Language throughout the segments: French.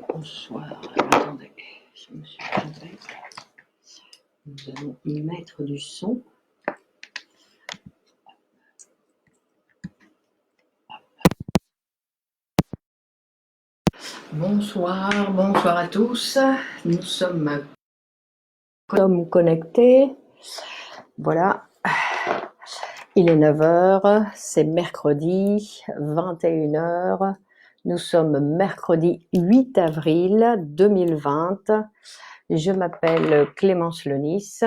Bonsoir. Attendez, je me suis trompée. Nous allons y mettre du son. Bonsoir, bonsoir à tous. Nous sommes connectés. Voilà. Il est 9h, c'est mercredi, 21h. Nous sommes mercredi 8 avril 2020. Je m'appelle Clémence Lenis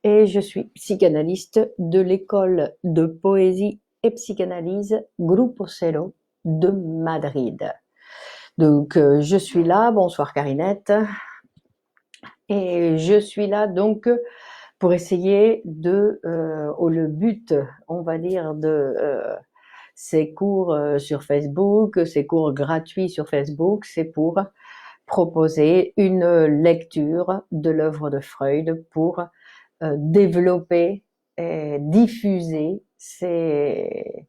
et je suis psychanalyste de l'école de poésie et psychanalyse Grupo Zero de Madrid. Donc je suis là, bonsoir Carinette, et je suis là donc pour essayer de, le but, on va dire, de ces cours sur Facebook, ces cours gratuits sur Facebook, c'est pour proposer une lecture de l'œuvre de Freud pour développer et diffuser ces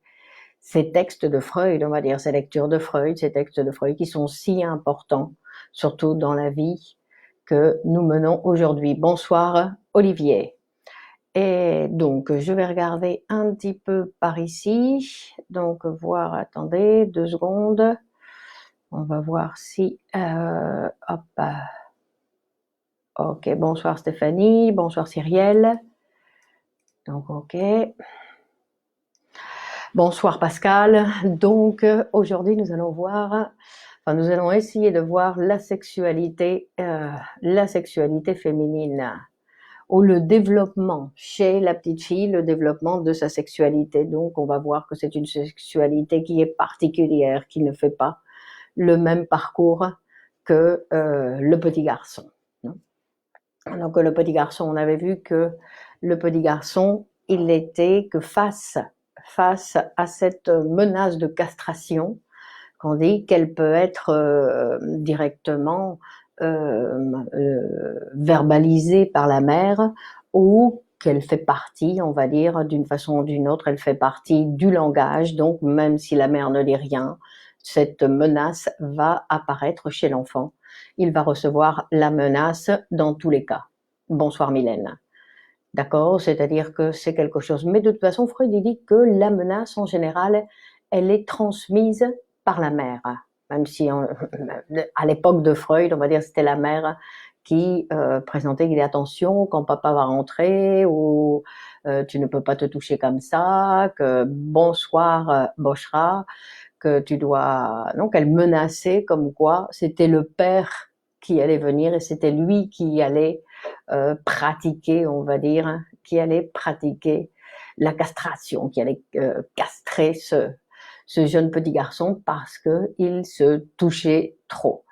textes de Freud, on va dire, ces lectures de Freud, ces textes de Freud qui sont si importants, surtout dans la vie que nous menons aujourd'hui. Bonsoir Olivier. Et donc, je vais regarder un petit peu par ici. Donc, voir, attendez, 2 secondes. On va voir si... hop. Ok, bonsoir Stéphanie, bonsoir Cyrielle. Donc, ok. Bonsoir Pascal. Donc, aujourd'hui, nous allons essayer de voir la sexualité féminine, ou le développement chez la petite fille, le développement de sa sexualité. Donc, on va voir que c'est une sexualité qui est particulière, qui ne fait pas le même parcours que le petit garçon. Donc, le petit garçon, on avait vu que le petit garçon, il était que face à cette menace de castration, qu'on dit qu'elle peut être directement verbalisée par la mère, ou qu'elle fait partie, on va dire, d'une façon ou d'une autre, elle fait partie du langage. Donc, même si la mère ne dit rien, cette menace va apparaître chez l'enfant. Il va recevoir la menace dans tous les cas. Bonsoir Mylène. D'accord, c'est-à-dire que c'est quelque chose. Mais de toute façon, Freud dit que la menace, en général, elle est transmise par la mère. Même si, à l'époque de Freud, on va dire, c'était la mère qui présentait qu'il y a attention quand papa va rentrer, ou tu ne peux pas te toucher comme ça, que bonsoir Bochra, que tu dois... Donc, elle menaçait comme quoi c'était le père qui allait venir et c'était lui qui allait pratiquer, on va dire, qui allait pratiquer la castration, qui allait castrer ce jeune petit garçon parce qu'il se touchait trop.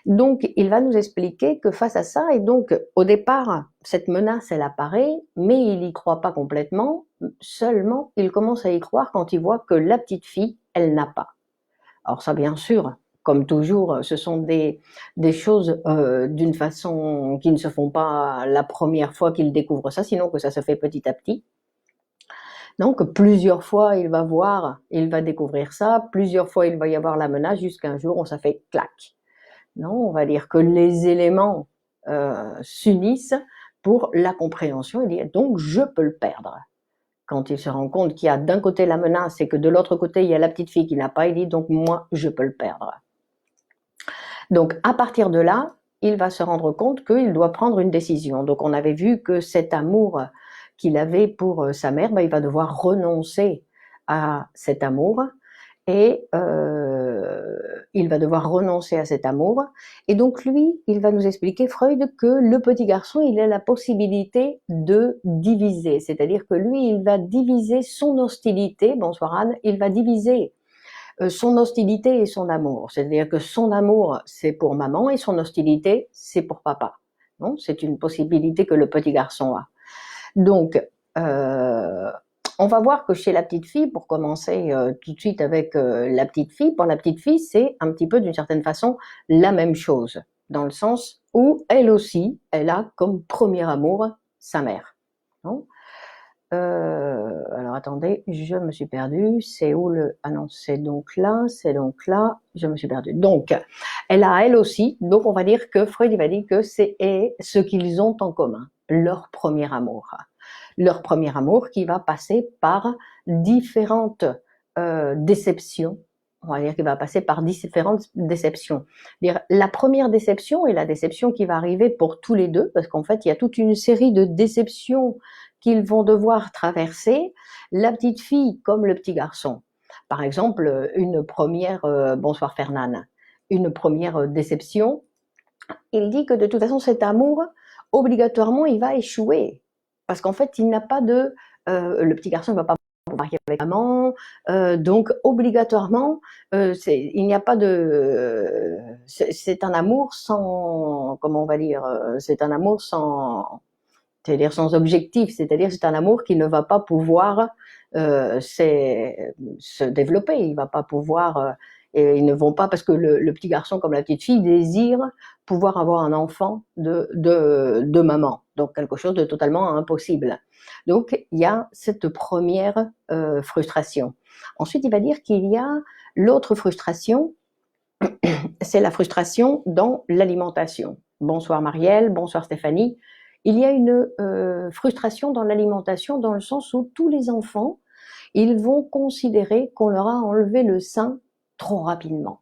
Donc, il va nous expliquer que face à ça, et donc au départ, cette menace, elle apparaît, mais il n'y croit pas complètement, seulement il commence à y croire quand il voit que la petite fille, elle n'a pas. Alors ça, bien sûr, comme toujours, ce sont des choses d'une façon qui ne se font pas la première fois qu'il découvre ça, sinon que ça se fait petit à petit. Donc plusieurs fois il va découvrir ça, plusieurs fois il va y avoir la menace, jusqu'à un jour où ça fait clac. Non, on va dire que les éléments s'unissent pour la compréhension et dire donc je peux le perdre. Quand il se rend compte qu'il y a d'un côté la menace et que de l'autre côté il y a la petite fille qui n'a pas, il dit donc moi je peux le perdre. Donc à partir de là, il va se rendre compte qu'il doit prendre une décision. Donc on avait vu que cet amour qu'il avait pour sa mère, il va devoir renoncer à cet amour, et il va devoir renoncer à cet amour. Et donc lui, il va nous expliquer, Freud, que le petit garçon, il a la possibilité de diviser, c'est-à-dire que lui, il va diviser son hostilité, bonsoir Anne, il va diviser son hostilité et son amour, c'est-à-dire que son amour, c'est pour maman, et son hostilité, c'est pour papa. Non, c'est une possibilité que le petit garçon a. Donc, on va voir que chez la petite fille, pour commencer tout de suite avec la petite fille, pour la petite fille, c'est un petit peu d'une certaine façon la même chose, dans le sens où elle aussi, elle a comme premier amour sa mère. Non ? Alors attendez, je me suis perdue. C'est où le... Ah non, c'est donc là, je me suis perdue. Donc, elle a elle aussi, donc on va dire que Freud il va dire que c'est ce qu'ils ont en commun, leur premier amour. Leur premier amour qui va passer par différentes déceptions. On va dire qu'il va passer par différentes déceptions. La première déception est la déception qui va arriver pour tous les deux, parce qu'en fait, il y a toute une série de déceptions qu'ils vont devoir traverser, la petite fille comme le petit garçon. Par exemple, une première, bonsoir Fernand, une première déception, il dit que de toute façon cet amour, obligatoirement, il va échouer. Parce qu'en fait, il n'a pas de... le petit garçon ne va pas marier avec maman, donc obligatoirement, il n'y a pas de... c'est un amour sans... Comment on va dire, c'est un amour sans... C'est-à-dire sans objectif, c'est-à-dire c'est un amour qui ne va pas pouvoir se développer, il va pas pouvoir, et ils ne vont pas, parce que le petit garçon comme la petite fille désire pouvoir avoir un enfant de maman, donc quelque chose de totalement impossible. Donc il y a cette première frustration. Ensuite il va dire qu'il y a l'autre frustration, c'est la frustration dans l'alimentation. Bonsoir Marielle, bonsoir Stéphanie. Il y a une frustration dans l'alimentation dans le sens où tous les enfants, ils vont considérer qu'on leur a enlevé le sein trop rapidement.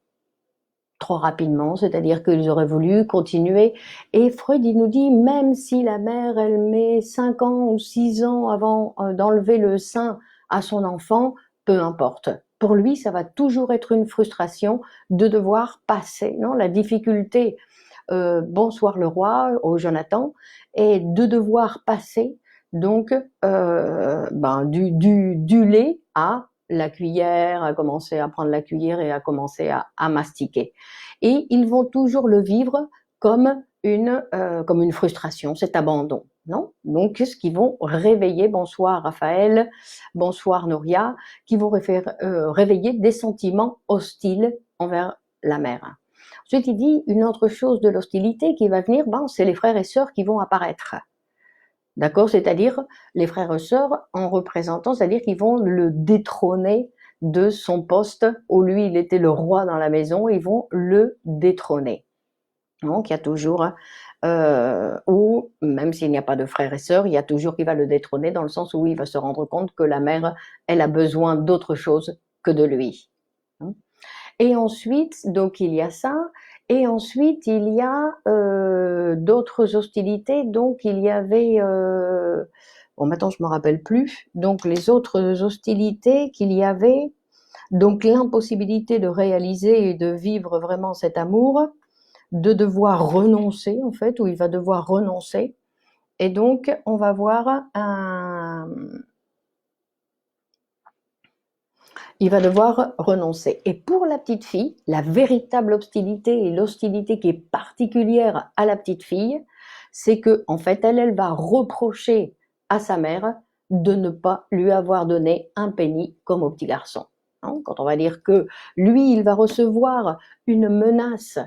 Trop rapidement, c'est-à-dire qu'ils auraient voulu continuer. Et Freud, il nous dit, même si la mère, elle met 5 ans ou 6 ans avant d'enlever le sein à son enfant, peu importe. Pour lui, ça va toujours être une frustration de devoir passer, non, la difficulté, bonsoir le roi, au Jonathan, et de devoir passer donc du lait à la cuillère, à commencer à prendre la cuillère et à commencer à mastiquer. Et ils vont toujours le vivre comme une frustration, cet abandon. Non, donc, ce qu'ils vont réveiller, bonsoir Raphaël, bonsoir Nouria, qui vont réveiller des sentiments hostiles envers la mère. Ensuite, il dit une autre chose de l'hostilité qui va venir, c'est les frères et sœurs qui vont apparaître. D'accord? C'est-à-dire les frères et sœurs en représentant, c'est-à-dire qu'ils vont le détrôner de son poste où lui, il était le roi dans la maison, ils vont le détrôner. Donc, il y a toujours, ou même s'il n'y a pas de frères et sœurs, il y a toujours qui va le détrôner dans le sens où il va se rendre compte que la mère, elle a besoin d'autre chose que de lui. Et ensuite, donc il y a ça, et ensuite il y a d'autres hostilités, donc il y avait, bon maintenant je me rappelle plus, donc les autres hostilités qu'il y avait, donc l'impossibilité de réaliser et de vivre vraiment cet amour, de devoir renoncer en fait, où il va devoir renoncer, et donc on va voir il va devoir renoncer. Et pour la petite fille, la véritable hostilité et l'hostilité qui est particulière à la petite fille, c'est que en fait, elle va reprocher à sa mère de ne pas lui avoir donné un penny comme au petit garçon. Quand on va dire que lui, il va recevoir une menace,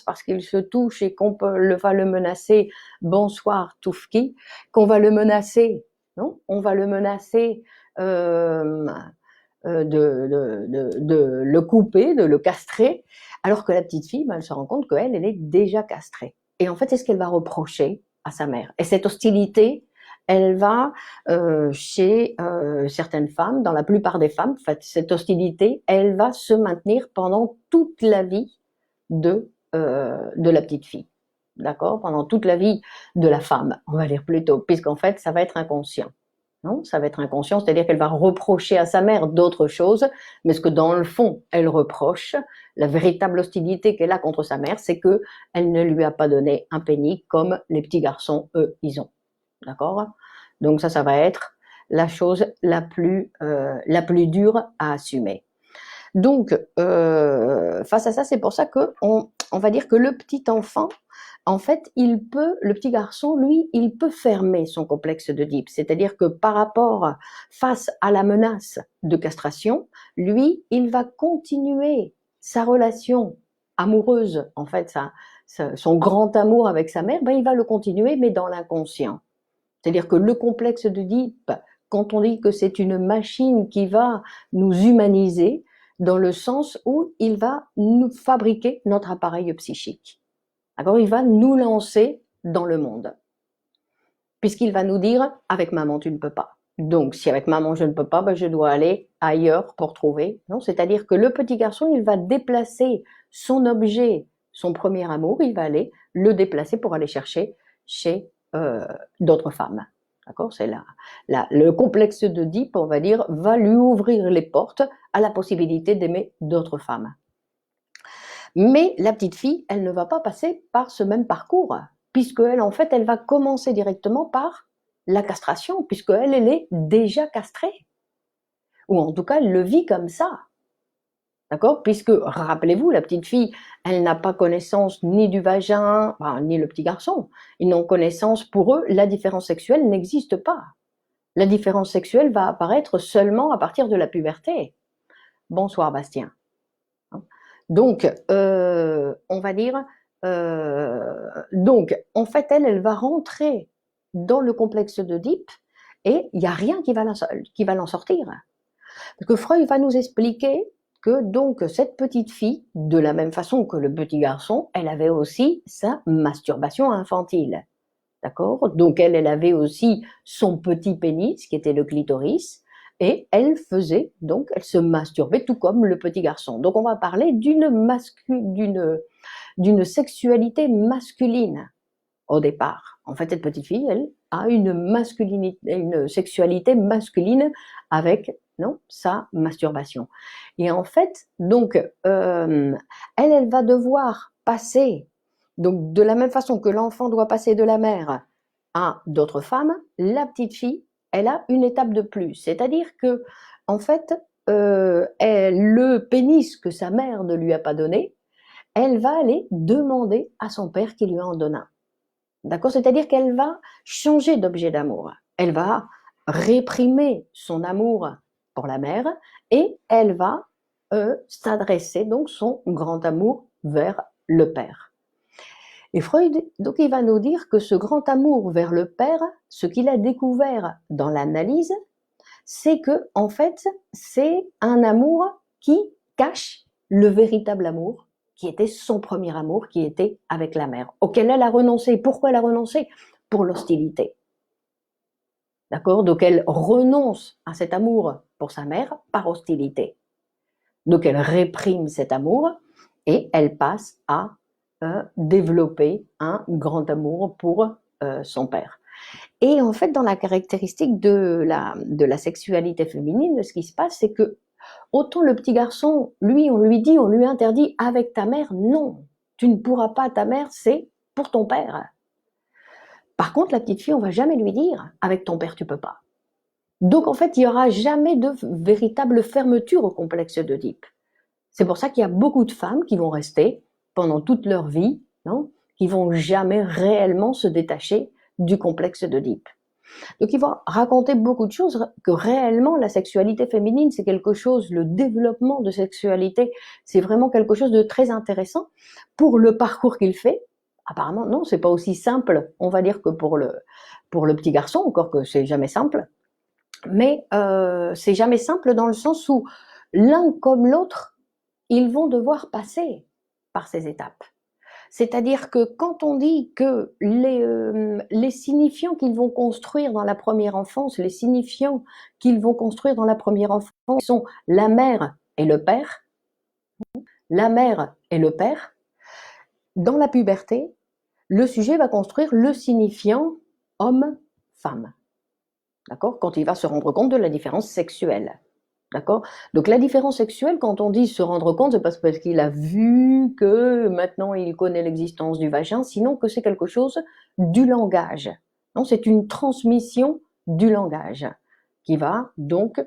parce qu'il se touche et qu'on va le menacer, bonsoir Toufki, qu'on va le menacer, non, on va le menacer de le couper, de le castrer, alors que la petite fille, elle se rend compte qu'elle, elle est déjà castrée. Et en fait, c'est ce qu'elle va reprocher à sa mère. Et cette hostilité, elle va, chez certaines femmes, dans la plupart des femmes, en fait, cette hostilité, elle va se maintenir pendant toute la vie de la petite fille. D'accord? Pendant toute la vie de la femme, on va dire plutôt, puisqu'en fait, ça va être inconscient. Non, ça va être inconscient, c'est-à-dire qu'elle va reprocher à sa mère d'autres choses, mais ce que dans le fond, elle reproche, la véritable hostilité qu'elle a contre sa mère, c'est que elle ne lui a pas donné un penny comme les petits garçons, eux, ils ont. D'accord? Donc ça va être la chose la plus dure à assumer. Donc, face à ça, c'est pour ça que on va dire que le petit enfant, en fait, le petit garçon, lui, il peut fermer son complexe d'Oedipe. C'est-à-dire que par rapport, face à la menace de castration, lui, il va continuer sa relation amoureuse, en fait, son grand amour avec sa mère, il va le continuer, mais dans l'inconscient. C'est-à-dire que le complexe d'Oedipe, quand on dit que c'est une machine qui va nous humaniser, dans le sens où il va nous fabriquer notre appareil psychique. D'accord? Il va nous lancer dans le monde. Puisqu'il va nous dire, avec maman, tu ne peux pas. Donc, si avec maman, je ne peux pas, ben, je dois aller ailleurs pour trouver. Non, c'est-à-dire que le petit garçon, il va déplacer son objet, son premier amour, il va aller le déplacer pour aller chercher chez d'autres femmes. D'accord? C'est le complexe d'Oedipe, on va dire, va lui ouvrir les portes à la possibilité d'aimer d'autres femmes. Mais la petite fille, elle ne va pas passer par ce même parcours, puisqu'elle, en fait, elle va commencer directement par la castration, puisqu'elle, elle est déjà castrée. Ou en tout cas, elle le vit comme ça. D'accord? Puisque, rappelez-vous, la petite fille, elle n'a pas connaissance ni du vagin, ni le petit garçon. Ils n'ont connaissance, pour eux, la différence sexuelle n'existe pas. La différence sexuelle va apparaître seulement à partir de la puberté. Bonsoir, Bastien. Donc, on va dire, donc, en fait, elle va rentrer dans le complexe d'Oedipe et il n'y a rien qui va l'en sortir. Parce que Freud va nous expliquer que donc cette petite fille, de la même façon que le petit garçon, elle avait aussi sa masturbation infantile. D'accord? Donc elle avait aussi son petit pénis, qui était le clitoris, et elle se masturbait tout comme le petit garçon. Donc on va parler d'une sexualité masculine au départ. En fait, cette petite fille, elle a une sexualité masculine avec sa masturbation. Et en fait, donc, elle va devoir passer, donc de la même façon que l'enfant doit passer de la mère à d'autres femmes, la petite fille, elle a une étape de plus. C'est-à-dire que, en fait, le pénis que sa mère ne lui a pas donné, elle va aller demander à son père qu'il lui en donne un. D'accord? C'est-à-dire qu'elle va changer d'objet d'amour. Elle va réprimer son amour pour la mère et elle va s'adresser, donc, son grand amour vers le père. Et Freud, donc, il va nous dire que ce grand amour vers le père, ce qu'il a découvert dans l'analyse, c'est que, en fait, c'est un amour qui cache le véritable amour, qui était son premier amour, qui était avec la mère, auquel elle a renoncé. Pourquoi elle a renoncé? Pour l'hostilité. D'accord? Donc elle renonce à cet amour pour sa mère par hostilité. Donc elle réprime cet amour et elle passe à développer un grand amour pour son père. Et en fait, dans la caractéristique de la sexualité féminine, ce qui se passe, c'est que autant le petit garçon, lui, on lui interdit avec ta mère, non, tu ne pourras pas, ta mère, c'est pour ton père. Par contre, la petite fille, on va jamais lui dire, avec ton père, tu peux pas. Donc, en fait, il n'y aura jamais de véritable fermeture au complexe d'Oedipe. C'est pour ça qu'il y a beaucoup de femmes qui vont rester pendant toute leur vie, qui vont jamais réellement se détacher du complexe d'Oedipe. Donc il va raconter beaucoup de choses, que réellement la sexualité féminine, c'est quelque chose, le développement de sexualité, c'est vraiment quelque chose de très intéressant pour le parcours qu'il fait. Apparemment, non, c'est pas aussi simple, on va dire, que pour le petit garçon, encore que c'est jamais simple. Mais c'est jamais simple dans le sens où l'un comme l'autre, ils vont devoir passer par ces étapes. C'est-à-dire que quand on dit que les signifiants qu'ils vont construire dans la première enfance, les signifiants qu'ils vont construire dans la première enfance sont la mère et le père, la mère et le père, dans la puberté, le sujet va construire le signifiant homme-femme. D'accord? Quand il va se rendre compte de la différence sexuelle. D'accord? Donc la différence sexuelle, quand on dit se rendre compte, c'est pas parce qu'il a vu que maintenant il connaît l'existence du vagin, sinon que c'est quelque chose du langage. Non, c'est une transmission du langage qui va donc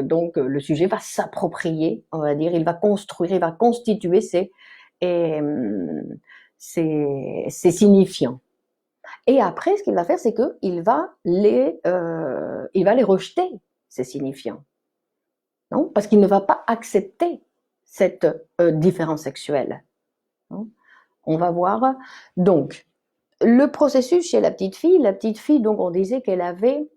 donc le sujet va s'approprier, on va dire, il va construire, il va constituer ses signifiants. Et après, ce qu'il va faire, c'est qu'il va les rejeter, ces signifiants. Non? Parce qu'il ne va pas accepter cette différence sexuelle. Non? On va voir. Donc, le processus chez la petite fille, donc on disait qu'elle avait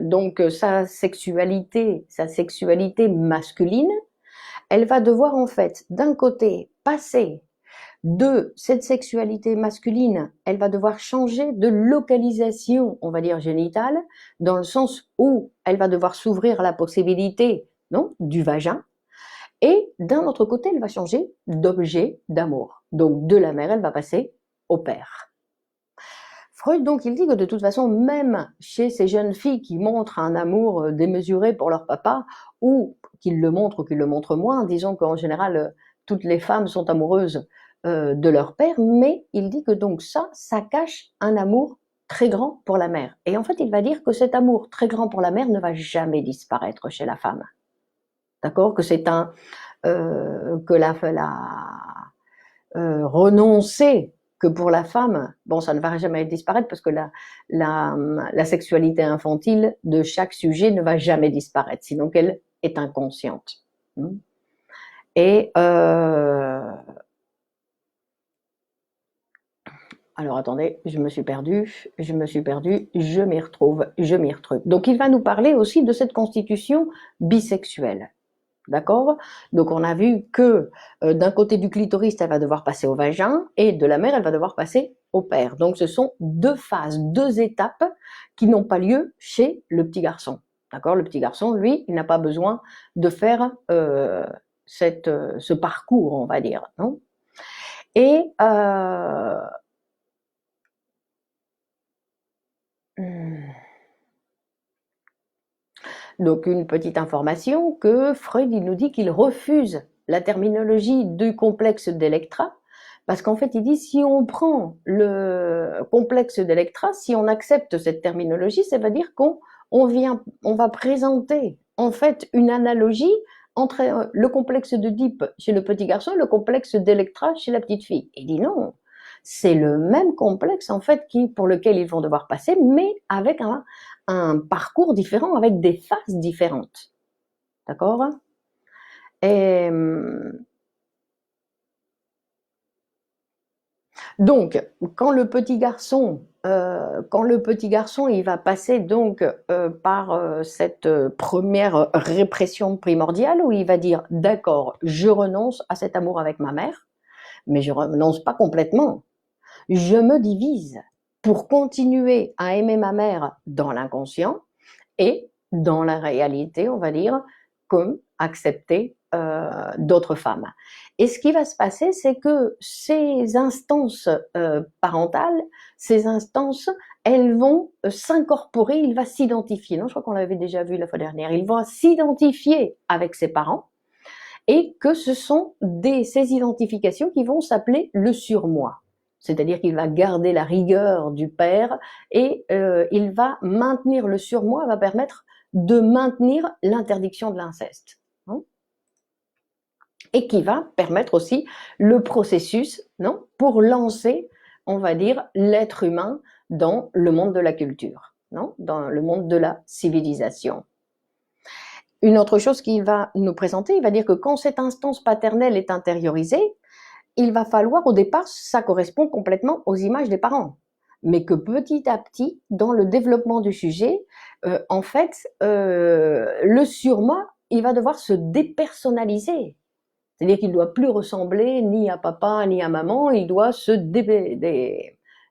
donc sa sexualité masculine, elle va devoir en fait d'un côté passer de cette sexualité masculine, elle va devoir changer de localisation, on va dire génitale, dans le sens où elle va devoir s'ouvrir à la possibilité, non, du vagin, et d'un autre côté, elle va changer d'objet d'amour. Donc de la mère, elle va passer au père. Freud, donc, il dit que de toute façon, même chez ces jeunes filles qui montrent un amour démesuré pour leur papa, ou qu'ils le montrent ou qu'ils le montrent moins, disons qu'en général, toutes les femmes sont amoureuses de leur père, mais il dit que donc ça cache un amour très grand pour la mère. Et en fait, il va dire que cet amour très grand pour la mère ne va jamais disparaître chez la femme. D'accord? Que c'est que renoncer que pour la femme, bon, ça ne va jamais disparaître parce que la sexualité infantile de chaque sujet ne va jamais disparaître, sinon qu'elle est inconsciente. Et alors attendez, je me suis perdue, je m'y retrouve. Donc il va nous parler aussi de cette constitution bisexuelle. D'accord? Donc on a vu que d'un côté du clitoris, elle va devoir passer au vagin et de la mère, elle va devoir passer au père. Donc ce sont deux phases, deux étapes qui n'ont pas lieu chez le petit garçon. D'accord? Le petit garçon, lui, il n'a pas besoin de faire ce parcours, on va dire. Non? Et donc une petite information que Freud il nous dit qu'il refuse la terminologie du complexe d'Electra parce qu'en fait il dit si on prend le complexe d'Electra, si on accepte cette terminologie, ça veut dire qu'on va présenter en fait une analogie entre le complexe d'Oedipe chez le petit garçon et le complexe d'Electra chez la petite fille. Il dit non, c'est le même complexe en fait pour lequel ils vont devoir passer, mais avec un parcours différent, avec des phases différentes. D'accord? Et donc, quand le petit garçon, il va passer donc par cette première répression primordiale où il va dire d'accord, je renonce à cet amour avec ma mère, mais je renonce pas complètement. Je me divise pour continuer à aimer ma mère dans l'inconscient et dans la réalité, on va dire, comme accepter d'autres femmes. Et ce qui va se passer, c'est que ces instances parentales, ces instances, elles vont s'incorporer, il va s'identifier. Non, je crois qu'on l'avait déjà vu la fois dernière. Il va s'identifier avec ses parents et que ce sont ces identifications qui vont s'appeler le surmoi. C'est-à-dire qu'il va garder la rigueur du père et il va maintenir le surmoi, va permettre de maintenir l'interdiction de l'inceste. Hein, et qui va permettre aussi le processus, non, pour lancer, on va dire, l'être humain dans le monde de la culture, non, dans le monde de la civilisation. Une autre chose qu'il va nous présenter, il va dire que quand cette instance paternelle est intériorisée, il va falloir, au départ, ça correspond complètement aux images des parents. Mais que petit à petit, dans le développement du sujet, en fait, le surmoi, il va devoir se dépersonnaliser. C'est-à-dire qu'il ne doit plus ressembler ni à papa ni à maman, il doit se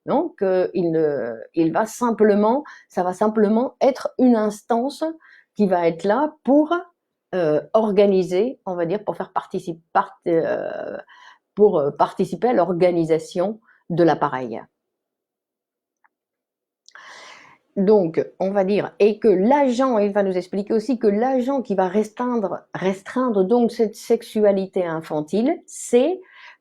donc il va simplement, ça va simplement être une instance qui va être là pour organiser, on va dire, pour faire participer à l'organisation de l'appareil. Donc, on va dire, et que l'agent, il va nous expliquer aussi que l'agent qui va restreindre donc cette sexualité infantile, c'est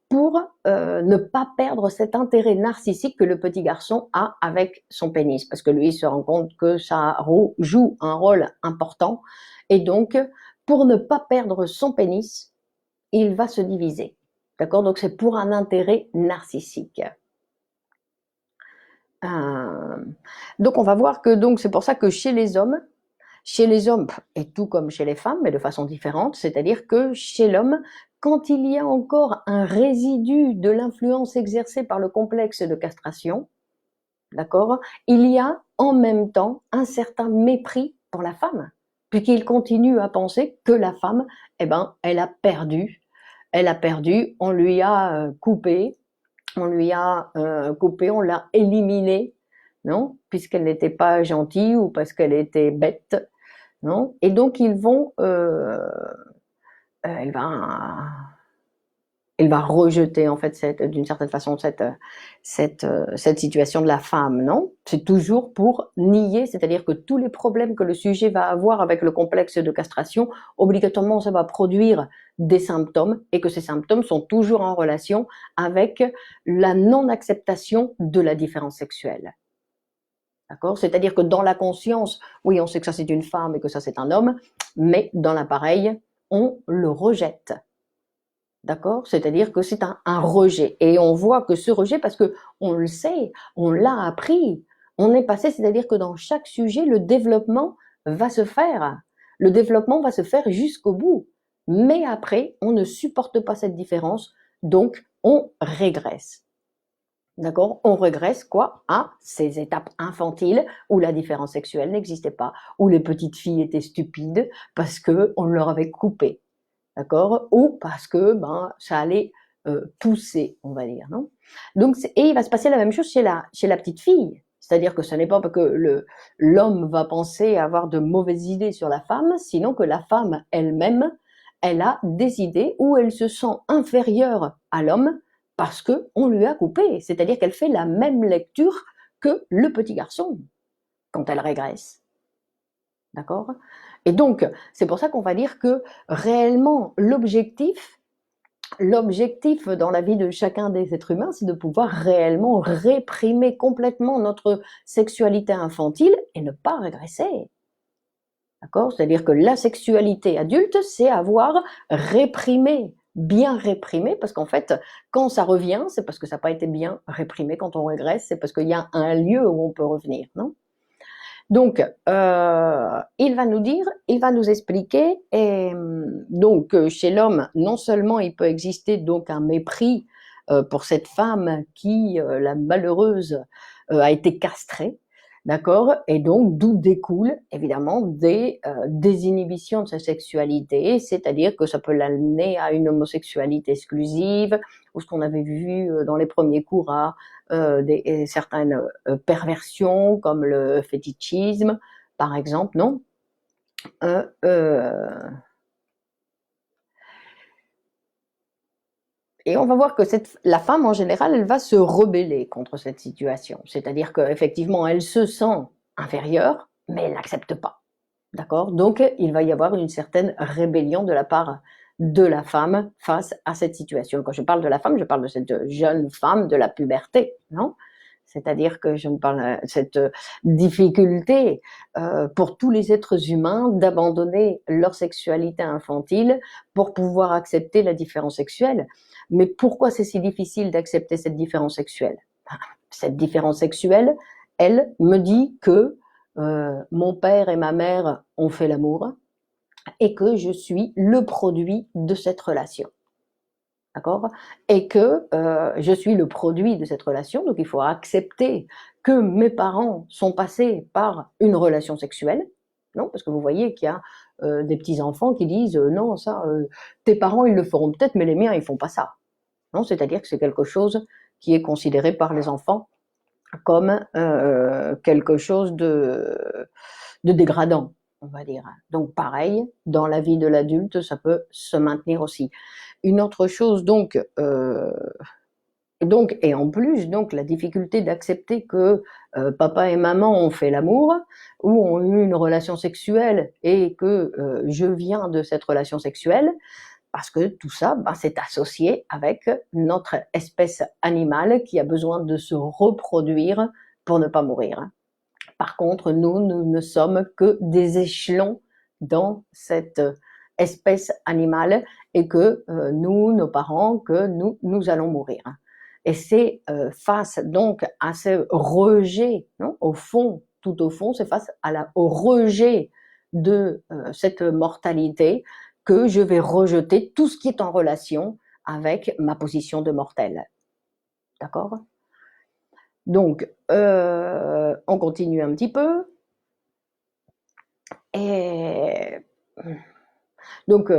pour ne pas perdre cet intérêt narcissique que le petit garçon a avec son pénis, parce que lui, il se rend compte que ça joue un rôle important, et donc, pour ne pas perdre son pénis, il va se diviser. D'accord? Donc, c'est pour un intérêt narcissique. Donc on va voir que donc c'est pour ça que chez les hommes, et tout comme chez les femmes, mais de façon différente, c'est-à-dire que chez l'homme, quand il y a encore un résidu de l'influence exercée par le complexe de castration, d'accord, il y a en même temps un certain mépris pour la femme, puisqu'il continue à penser que la femme, eh ben, elle a perdu, on lui a coupé, on l'a éliminée, non, puisqu'elle n'était pas gentille ou parce qu'elle était bête, non, et donc ils vont, elle va elle va rejeter en fait d'une certaine façon cette situation de la femme, non? C'est toujours pour nier, c'est-à-dire que tous les problèmes que le sujet va avoir avec le complexe de castration, obligatoirement ça va produire des symptômes et que ces symptômes sont toujours en relation avec la non-acceptation de la différence sexuelle. D'accord? C'est-à-dire que dans la conscience, oui, on sait que ça c'est une femme et que ça c'est un homme, mais dans l'appareil, on le rejette. D'accord? C'est-à-dire que c'est un rejet. Et on voit que ce rejet, parce que on le sait, on l'a appris, on est passé, c'est-à-dire que dans chaque sujet, le développement va se faire. Le développement va se faire jusqu'au bout. Mais après, on ne supporte pas cette différence, donc on régresse. D'accord? On régresse quoi? À ces étapes infantiles où la différence sexuelle n'existait pas, où les petites filles étaient stupides parce qu'on leur avait coupé. D'accord? Ou parce que ben ça allait pousser, on va dire, non? Donc et il va se passer la même chose chez la petite fille. C'est-à-dire que ce n'est pas parce que l'homme va penser avoir de mauvaises idées sur la femme, sinon que la femme elle-même, elle a des idées où elle se sent inférieure à l'homme parce que on lui a coupé. C'est-à-dire qu'elle fait la même lecture que le petit garçon quand elle régresse. D'accord? Et donc, c'est pour ça qu'on va dire que réellement, l'objectif dans la vie de chacun des êtres humains, c'est de pouvoir réellement réprimer complètement notre sexualité infantile et ne pas régresser. D'accord? C'est-à-dire que la sexualité adulte, c'est avoir réprimé, bien réprimé, parce qu'en fait, quand ça revient, c'est parce que ça n'a pas été bien réprimé. Quand on régresse, c'est parce qu'il y a un lieu où on peut revenir, non? Donc, il va nous dire, il va nous expliquer, et donc chez l'homme, non seulement il peut exister donc un mépris pour cette femme qui, la malheureuse, a été castrée, d'accord, et donc d'où découle évidemment des désinhibitions de sa sexualité, c'est-à-dire que ça peut l'amener à une homosexualité exclusive, ou ce qu'on avait vu dans les premiers cours à certaines perversions comme le fétichisme, par exemple, non? Euh, euh, et on va voir que la femme, en général, elle va se rebeller contre cette situation. C'est-à-dire qu'effectivement, elle se sent inférieure, mais elle n'accepte pas. D'accord? Donc, il va y avoir une certaine rébellion de la part de la femme face à cette situation. Quand je parle de la femme, je parle de cette jeune femme de la puberté, non? C'est-à-dire que je me parle de cette difficulté pour tous les êtres humains d'abandonner leur sexualité infantile pour pouvoir accepter la différence sexuelle. Mais pourquoi c'est si difficile d'accepter cette différence sexuelle? Cette différence sexuelle, elle me dit que mon père et ma mère ont fait l'amour et que je suis le produit de cette relation. D'accord? Et que je suis le produit de cette relation, donc il faut accepter que mes parents sont passés par une relation sexuelle, non? Parce que vous voyez qu'il y a des petits-enfants qui disent non, ça, tes parents, ils le feront peut-être, mais les miens, ils font pas ça. Non? C'est-à-dire que c'est quelque chose qui est considéré par les enfants comme quelque chose de dégradant, on va dire. Donc pareil, dans la vie de l'adulte, ça peut se maintenir aussi. Une autre chose, et en plus, donc la difficulté d'accepter que papa et maman ont fait l'amour ou ont eu une relation sexuelle et que je viens de cette relation sexuelle, parce que tout ça, ben, c'est associé avec notre espèce animale qui a besoin de se reproduire pour ne pas mourir. Par contre, nous ne sommes que des échelons dans cette espèce animale et que nous, nos parents, que nous allons mourir. Et c'est face donc à ce rejet, non, au fond, tout au fond, c'est face au rejet de cette mortalité que je vais rejeter tout ce qui est en relation avec ma position de mortel. D'accord? Donc, on continue un petit peu. Et donc,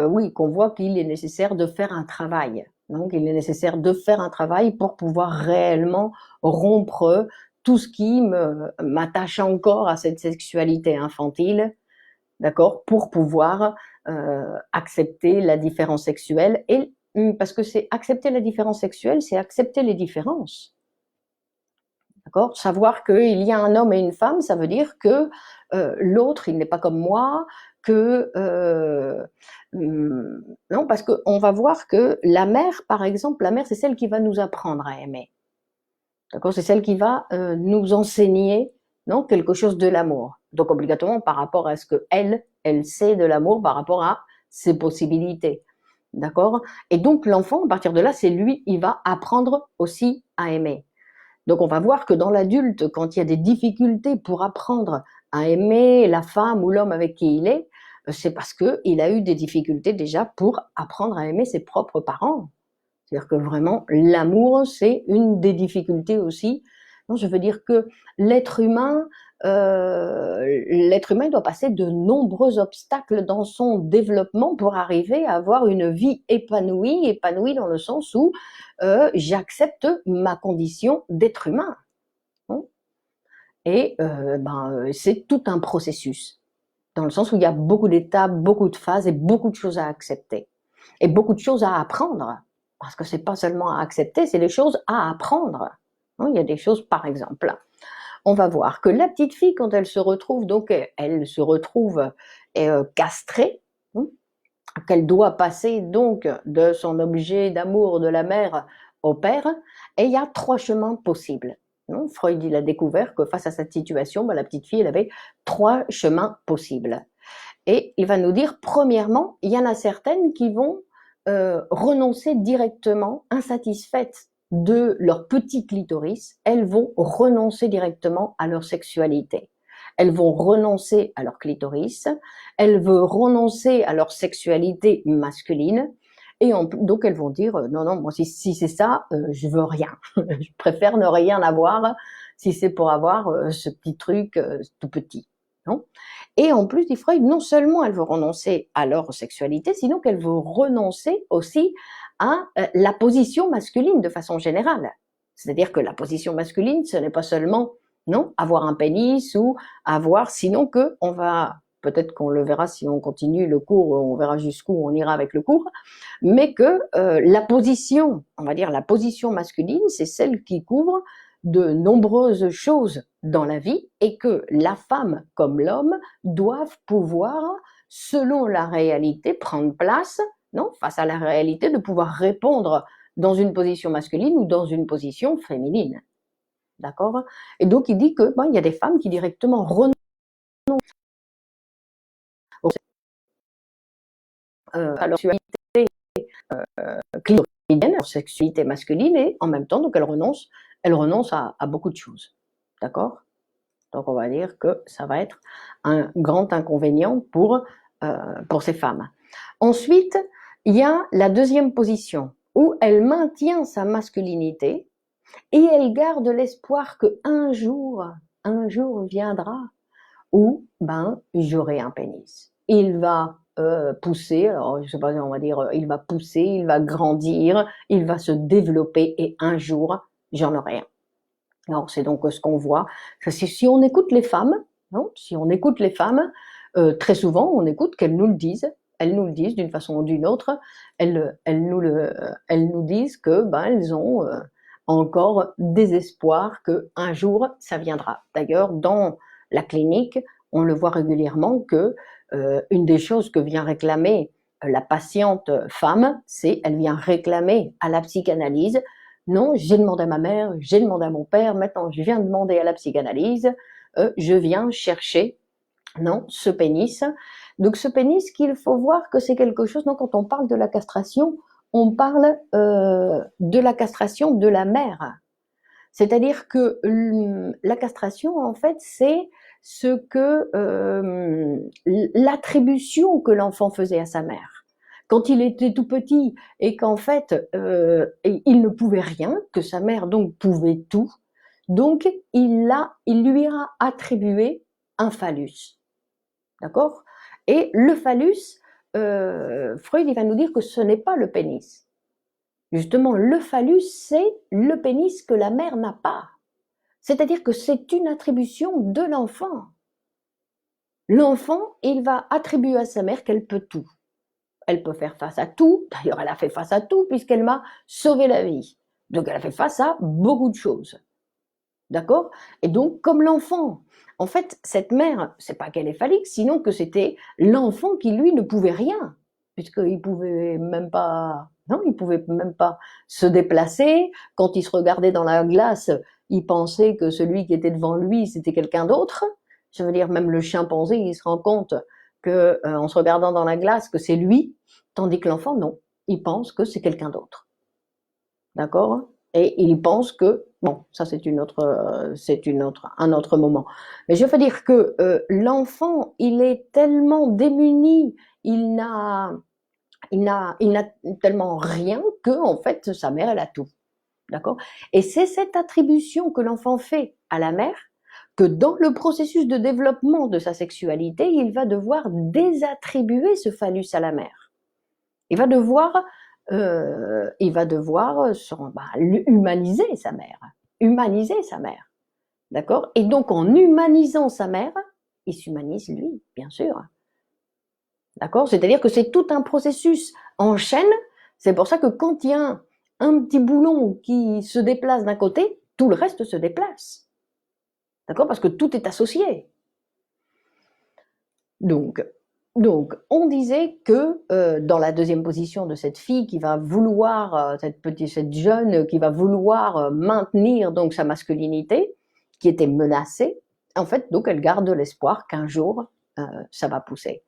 oui, qu'on voit qu'il est nécessaire de faire un travail. Donc, il est nécessaire de faire un travail pour pouvoir réellement rompre tout ce qui m'attache encore à cette sexualité infantile, d'accord, pour pouvoir accepter la différence sexuelle. Et parce que c'est accepter la différence sexuelle, c'est accepter les différences. D'accord? Savoir qu'il y a un homme et une femme, ça veut dire que l'autre, il n'est pas comme moi, que non, parce qu'on va voir que la mère, par exemple, la mère, c'est celle qui va nous apprendre à aimer. D'accord? C'est celle qui va nous enseigner, non, quelque chose de l'amour. Donc obligatoirement par rapport à ce que elle sait de l'amour, par rapport à ses possibilités. D'accord? Et donc l'enfant, à partir de là, c'est lui, il va apprendre aussi à aimer. Donc on va voir que dans l'adulte, quand il y a des difficultés pour apprendre à aimer la femme ou l'homme avec qui il est, c'est parce qu'il a eu des difficultés déjà pour apprendre à aimer ses propres parents. C'est-à-dire que vraiment, l'amour, c'est une des difficultés aussi. Non, je veux dire que l'être humain, il doit passer de nombreux obstacles dans son développement pour arriver à avoir une vie épanouie, épanouie dans le sens où j'accepte ma condition d'être humain. Hein. Et c'est tout un processus, dans le sens où il y a beaucoup d'étapes, beaucoup de phases et beaucoup de choses à accepter. Et beaucoup de choses à apprendre. Parce que c'est pas seulement à accepter, c'est les choses à apprendre. Il y a des choses, par exemple, on va voir que la petite fille, quand elle se retrouve, donc elle se retrouve castrée, qu'elle doit passer donc de son objet d'amour de la mère au père, et il y a 3 chemins possibles. Freud, il a découvert que face à cette situation, la petite fille, elle avait 3 chemins possibles. Et il va nous dire, premièrement, il y en a certaines qui vont renoncer directement, insatisfaites de leur petit clitoris, elles vont renoncer directement à leur sexualité. Elles vont renoncer à leur clitoris, elles vont renoncer à leur sexualité masculine, et donc elles vont dire non, non, moi si c'est ça, je veux rien. Je préfère ne rien avoir si c'est pour avoir ce petit truc tout petit. Non. Et en plus, dit Freud, non seulement elles vont renoncer à leur sexualité, sinon qu'elles vont renoncer aussi à la position masculine de façon générale. C'est-à-dire que la position masculine, ce n'est pas seulement non avoir un pénis ou avoir, sinon que on va, peut-être qu'on le verra si on continue le cours, on verra jusqu'où on ira avec le cours, mais que la position, on va dire la position masculine, c'est celle qui couvre de nombreuses choses dans la vie et que la femme comme l'homme doivent pouvoir, selon la réalité, prendre place, non, face à la réalité, de pouvoir répondre dans une position masculine ou dans une position féminine. D'accord? Et donc il dit que il y a des femmes qui directement renoncent à leur sexualité clitoridienne, leur sexualité masculine, et en même temps, donc elles renoncent à beaucoup de choses. D'accord? Donc on va dire que ça va être un grand inconvénient pour ces femmes. Ensuite, il y a la deuxième position où elle maintient sa masculinité et elle garde l'espoir que un jour viendra où j'aurai un pénis. Il va pousser, alors je sais pas, on va dire, il va pousser, il va grandir, il va se développer et un jour j'en aurai un. Alors c'est donc ce qu'on voit. Si on écoute les femmes, non, si on écoute les femmes, très souvent on écoute qu'elles nous le disent. Elles nous le disent d'une façon ou d'une autre. Elles nous disent que elles ont encore des espoirs que un jour ça viendra. D'ailleurs, dans la clinique, on le voit régulièrement que une des choses que vient réclamer la patiente femme, c'est elle vient réclamer à la psychanalyse. Non, j'ai demandé à ma mère, j'ai demandé à mon père, maintenant je viens demander à la psychanalyse, je viens chercher, non, ce pénis. Donc ce pénis, qu'il faut voir que c'est quelque chose, donc quand on parle de la castration, on parle de la castration de la mère. C'est-à-dire que la castration, en fait, ce que l'attribution que l'enfant faisait à sa mère. Quand il était tout petit et qu'en fait il ne pouvait rien, que sa mère donc pouvait tout, donc il lui a attribué un phallus, d'accord? Et le phallus, Freud il va nous dire que ce n'est pas le pénis. Justement, le phallus, c'est le pénis que la mère n'a pas. C'est-à-dire que c'est une attribution de l'enfant. L'enfant, il va attribuer à sa mère qu'elle peut tout. Elle peut faire face à tout. D'ailleurs, elle a fait face à tout puisqu'elle m'a sauvé la vie. Donc, elle a fait face à beaucoup de choses. D'accord? Et donc, comme l'enfant, en fait, cette mère, c'est pas qu'elle est phallique, sinon que c'était l'enfant qui, lui, ne pouvait rien. Puisqu'il pouvait même pas, non, il pouvait même pas se déplacer. Quand il se regardait dans la glace, il pensait que celui qui était devant lui, c'était quelqu'un d'autre. Je veux dire, même le chimpanzé, il se rend compte que, en se regardant dans la glace, que c'est lui, tandis que l'enfant, non, il pense que c'est quelqu'un d'autre. D'accord? Et il pense que, bon, ça c'est un autre moment. Mais je veux dire que l'enfant, il est tellement démuni, il n'a tellement rien que, en fait, sa mère, elle a tout. D'accord? Et c'est cette attribution que l'enfant fait à la mère que dans le processus de développement de sa sexualité, il va devoir désattribuer ce phallus à la mère. Il va devoir humaniser sa mère, d'accord? Et donc en humanisant sa mère, il s'humanise lui, bien sûr, d'accord? C'est-à-dire que c'est tout un processus en chaîne. C'est pour ça que quand il y a un petit boulon qui se déplace d'un côté, tout le reste se déplace, d'accord? Parce que tout est associé. Donc, on disait que dans la deuxième position de cette fille qui va vouloir, cette jeune qui va vouloir maintenir donc sa masculinité, qui était menacée, en fait, donc elle garde l'espoir qu'un jour ça va pousser.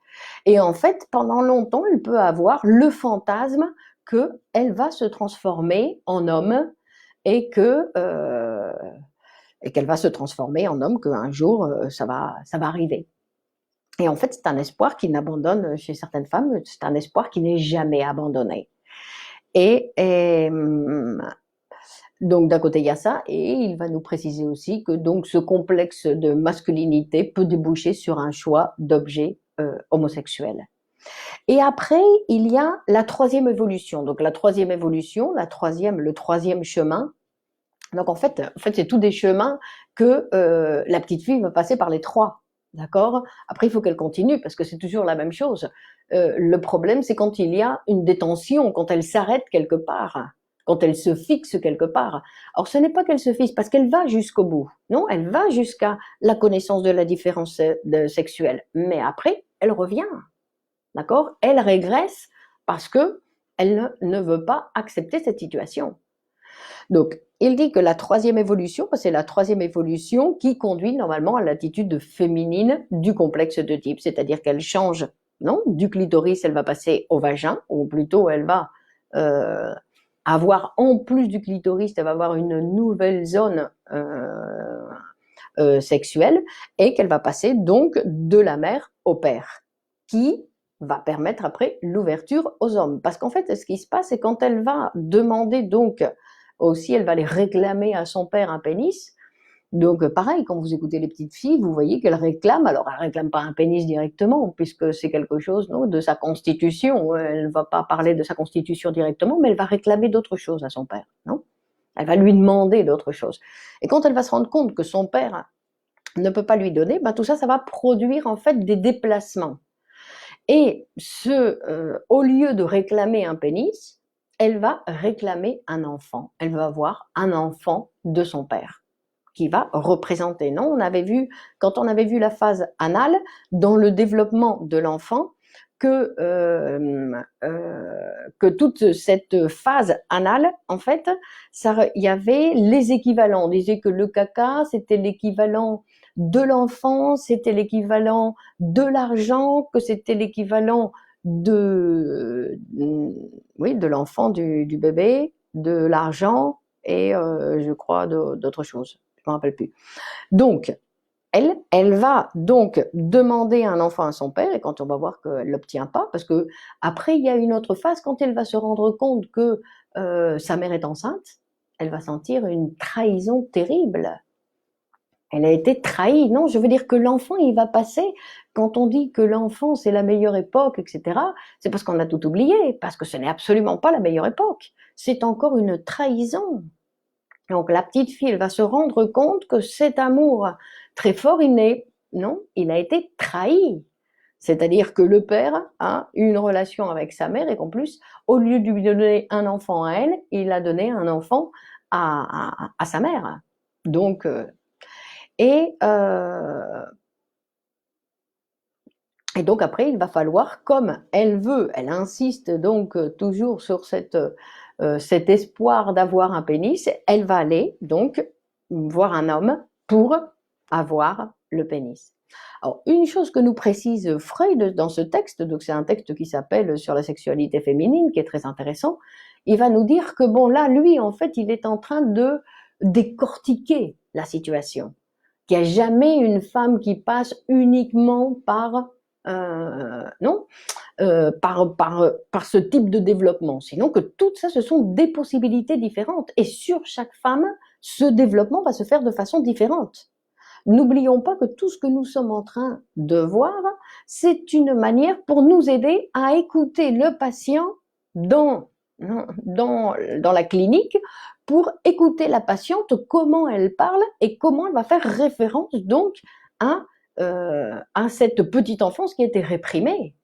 Et en fait, pendant longtemps, elle peut avoir le fantasme qu'elle va se transformer en homme et qu'elle va se transformer en homme, qu'un jour ça va arriver. Et en fait, c'est un espoir qui n'abandonne chez certaines femmes, c'est un espoir qui n'est jamais abandonné. Et donc d'un côté il y a ça, et il va nous préciser aussi que donc ce complexe de masculinité peut déboucher sur un choix d'objet homosexuel. Et après, il y a la troisième évolution. Donc la troisième évolution, le troisième chemin. Donc en fait c'est tous des chemins que la petite fille va passer par les trois. D'accord? Après, il faut qu'elle continue parce que c'est toujours la même chose. Le problème, c'est quand il y a une détention, quand elle s'arrête quelque part, quand elle se fixe quelque part. Alors, ce n'est pas qu'elle se fixe parce qu'elle va jusqu'au bout. Non, elle va jusqu'à la connaissance de la différence sexuelle. Mais après, elle revient. D'accord? Elle régresse parce que elle ne veut pas accepter cette situation. Donc, il dit que la troisième évolution, c'est la troisième évolution qui conduit normalement à l'attitude féminine du complexe de type, c'est-à-dire qu'elle change, non, du clitoris, elle va passer au vagin, ou plutôt elle va avoir, en plus du clitoris, elle va avoir une nouvelle zone sexuelle, et qu'elle va passer donc de la mère au père, qui va permettre après l'ouverture aux hommes. Parce qu'en fait, ce qui se passe, c'est quand elle va demander donc aussi, elle va aller réclamer à son père un pénis. Donc pareil, quand vous écoutez les petites filles, vous voyez qu'elles réclament, alors elles réclament pas un pénis directement, puisque c'est quelque chose non, de sa constitution, elle ne va pas parler de sa constitution directement, mais elle va réclamer d'autres choses à son père, non? Elle va lui demander d'autres choses. Et quand elle va se rendre compte que son père ne peut pas lui donner, ben tout ça, ça va produire en fait des déplacements. Et au lieu de réclamer un pénis, elle va réclamer un enfant. Elle va avoir un enfant de son père qui va représenter. Non, quand on avait vu la phase anale, dans le développement de l'enfant, que toute cette phase anale, en fait, il y avait les équivalents. On disait que le caca, c'était l'équivalent de l'enfant, c'était l'équivalent de l'argent, que c'était l'équivalent de l'enfant, du bébé, de l'argent et je crois d'autres choses. Je ne me rappelle plus. Donc, elle va donc demander un enfant à son père, et quand on va voir qu'elle ne l'obtient pas, parce que après il y a une autre phase, quand elle va se rendre compte que sa mère est enceinte, elle va sentir une trahison terrible. Elle a été trahie. Non, je veux dire que l'enfant, il va passer, quand on dit que l'enfant, c'est la meilleure époque, etc., c'est parce qu'on a tout oublié, parce que ce n'est absolument pas la meilleure époque. C'est encore une trahison. Donc la petite fille, elle va se rendre compte que cet amour très fort, non, il a été trahi. C'est-à-dire que le père a eu une relation avec sa mère et qu'en plus, au lieu de lui donner un enfant à elle, il a donné un enfant à sa mère. Donc, et, euh, et donc après, il va falloir, comme elle veut, elle insiste donc toujours sur cet espoir d'avoir un pénis, elle va aller donc voir un homme pour avoir le pénis. Alors, une chose que nous précise Freud dans ce texte, donc c'est un texte qui s'appelle Sur la sexualité féminine, qui est très intéressant, il va nous dire que bon, là, lui, en fait, il est en train de décortiquer la situation. Qu'il n'y a jamais une femme qui passe uniquement par non, par ce type de développement. Sinon que tout ça, ce sont des possibilités différentes. Et sur chaque femme, ce développement va se faire de façon différente. N'oublions pas que tout ce que nous sommes en train de voir, c'est une manière pour nous aider à écouter le patient dans la clinique, pour écouter la patiente, comment elle parle et comment elle va faire référence donc à cette petite enfance qui a été réprimée.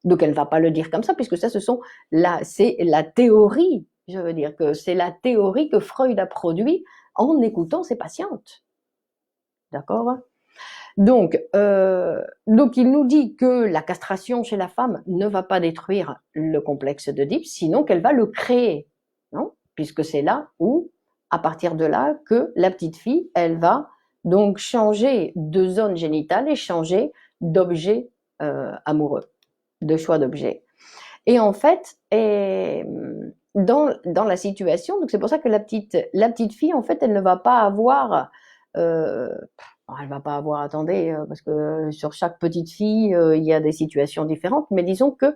Donc elle ne va pas le dire comme ça, puisque ça, c'est la théorie, je veux dire que c'est la théorie que Freud a produit en écoutant ses patientes. D'accord ? Donc il nous dit que la castration chez la femme ne va pas détruire le complexe d'Oedipe, sinon qu'elle va le créer, non ? Puisque c'est là où, à partir de là, que la petite fille, elle va donc changer de zone génitale et changer d'objet amoureux, de choix d'objet. Et en fait, dans la situation, donc c'est pour ça que la petite fille, en fait, elle ne va pas avoir elle va pas avoir, attendez, parce que sur chaque petite fille, il y a des situations différentes, mais disons que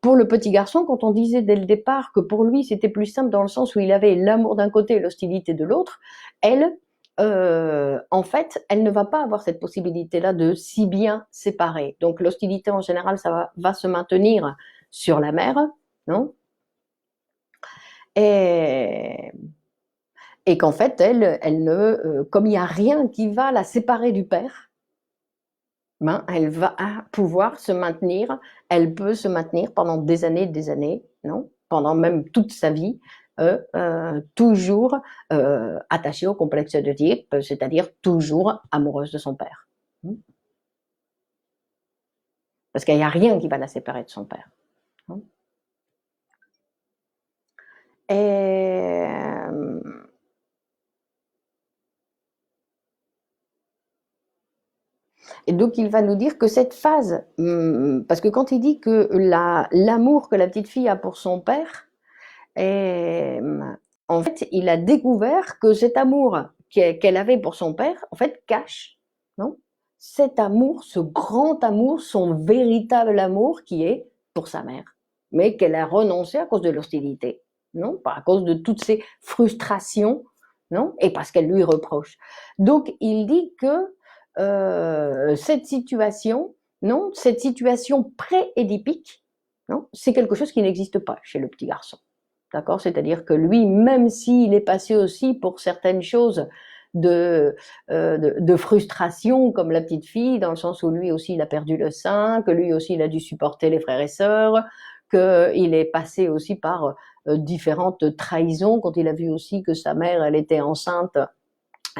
pour le petit garçon, quand on disait dès le départ que pour lui c'était plus simple dans le sens où il avait l'amour d'un côté et l'hostilité de l'autre, elle, en fait, elle ne va pas avoir cette possibilité-là de si bien séparer. Donc l'hostilité en général, ça va se maintenir sur la mère, non ? Et qu'en fait, comme il n'y a rien qui va la séparer du père, ben, elle va pouvoir se maintenir, elle peut se maintenir pendant des années, non ? Pendant même toute sa vie, toujours attachée au complexe d'Oedipe, c'est-à-dire toujours amoureuse de son père. Parce qu'il n'y a rien qui va la séparer de son père. Et donc il va nous dire que cette phase, parce que quand il dit que l'amour que la petite fille a pour son père, en fait, il a découvert que cet amour qu'elle avait pour son père, en fait, cache, non ? Cet amour, ce grand amour, son véritable amour qui est pour sa mère, mais qu'elle a renoncé à cause de l'hostilité, non ? Pas à cause de toutes ces frustrations, non ? Et parce qu'elle lui reproche. Donc, il dit que cette situation, non ? Cette situation pré-édipique, non ? C'est quelque chose qui n'existe pas chez le petit garçon. D'accord ? C'est-à-dire que lui, même s'il est passé aussi pour certaines choses de frustration, comme la petite fille, dans le sens où lui aussi il a perdu le sein, que lui aussi il a dû supporter les frères et sœurs, qu'il est passé aussi par différentes trahisons, quand il a vu aussi que sa mère, elle était enceinte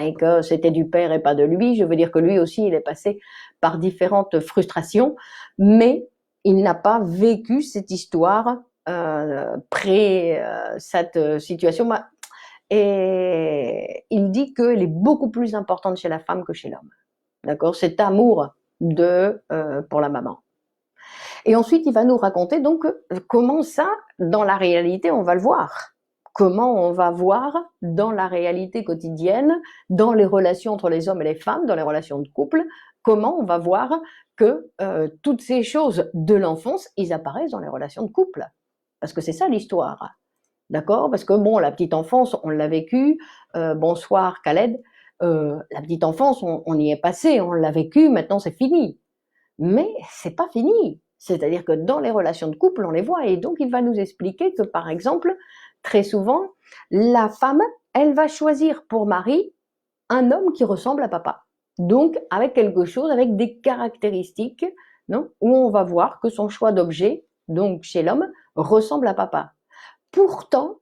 et que c'était du père et pas de lui. Je veux dire que lui aussi, il est passé par différentes frustrations, mais il n'a pas vécu cette histoire cette situation. Et il dit qu'elle est beaucoup plus importante chez la femme que chez l'homme. D'accord ? Cet amour pour la maman. Et ensuite, il va nous raconter donc comment ça, dans la réalité, on va le voir. comment on va voir dans la réalité quotidienne, dans les relations entre les hommes et les femmes, dans les relations de couple, comment on va voir que toutes ces choses de l'enfance, ils apparaissent dans les relations de couple. Parce que c'est ça l'histoire. D'accord? Parce que bon, la petite enfance, on l'a vécu. Bonsoir Khaled. La petite enfance, on y est passé, on l'a vécu, maintenant c'est fini. Mais c'est pas fini. C'est-à-dire que dans les relations de couple, on les voit. Et donc, il va nous expliquer que, par exemple, très souvent, la femme, elle va choisir pour mari un homme qui ressemble à papa. Donc, avec quelque chose, avec des caractéristiques, non, où on va voir que son choix d'objet, donc chez l'homme, ressemble à papa. Pourtant,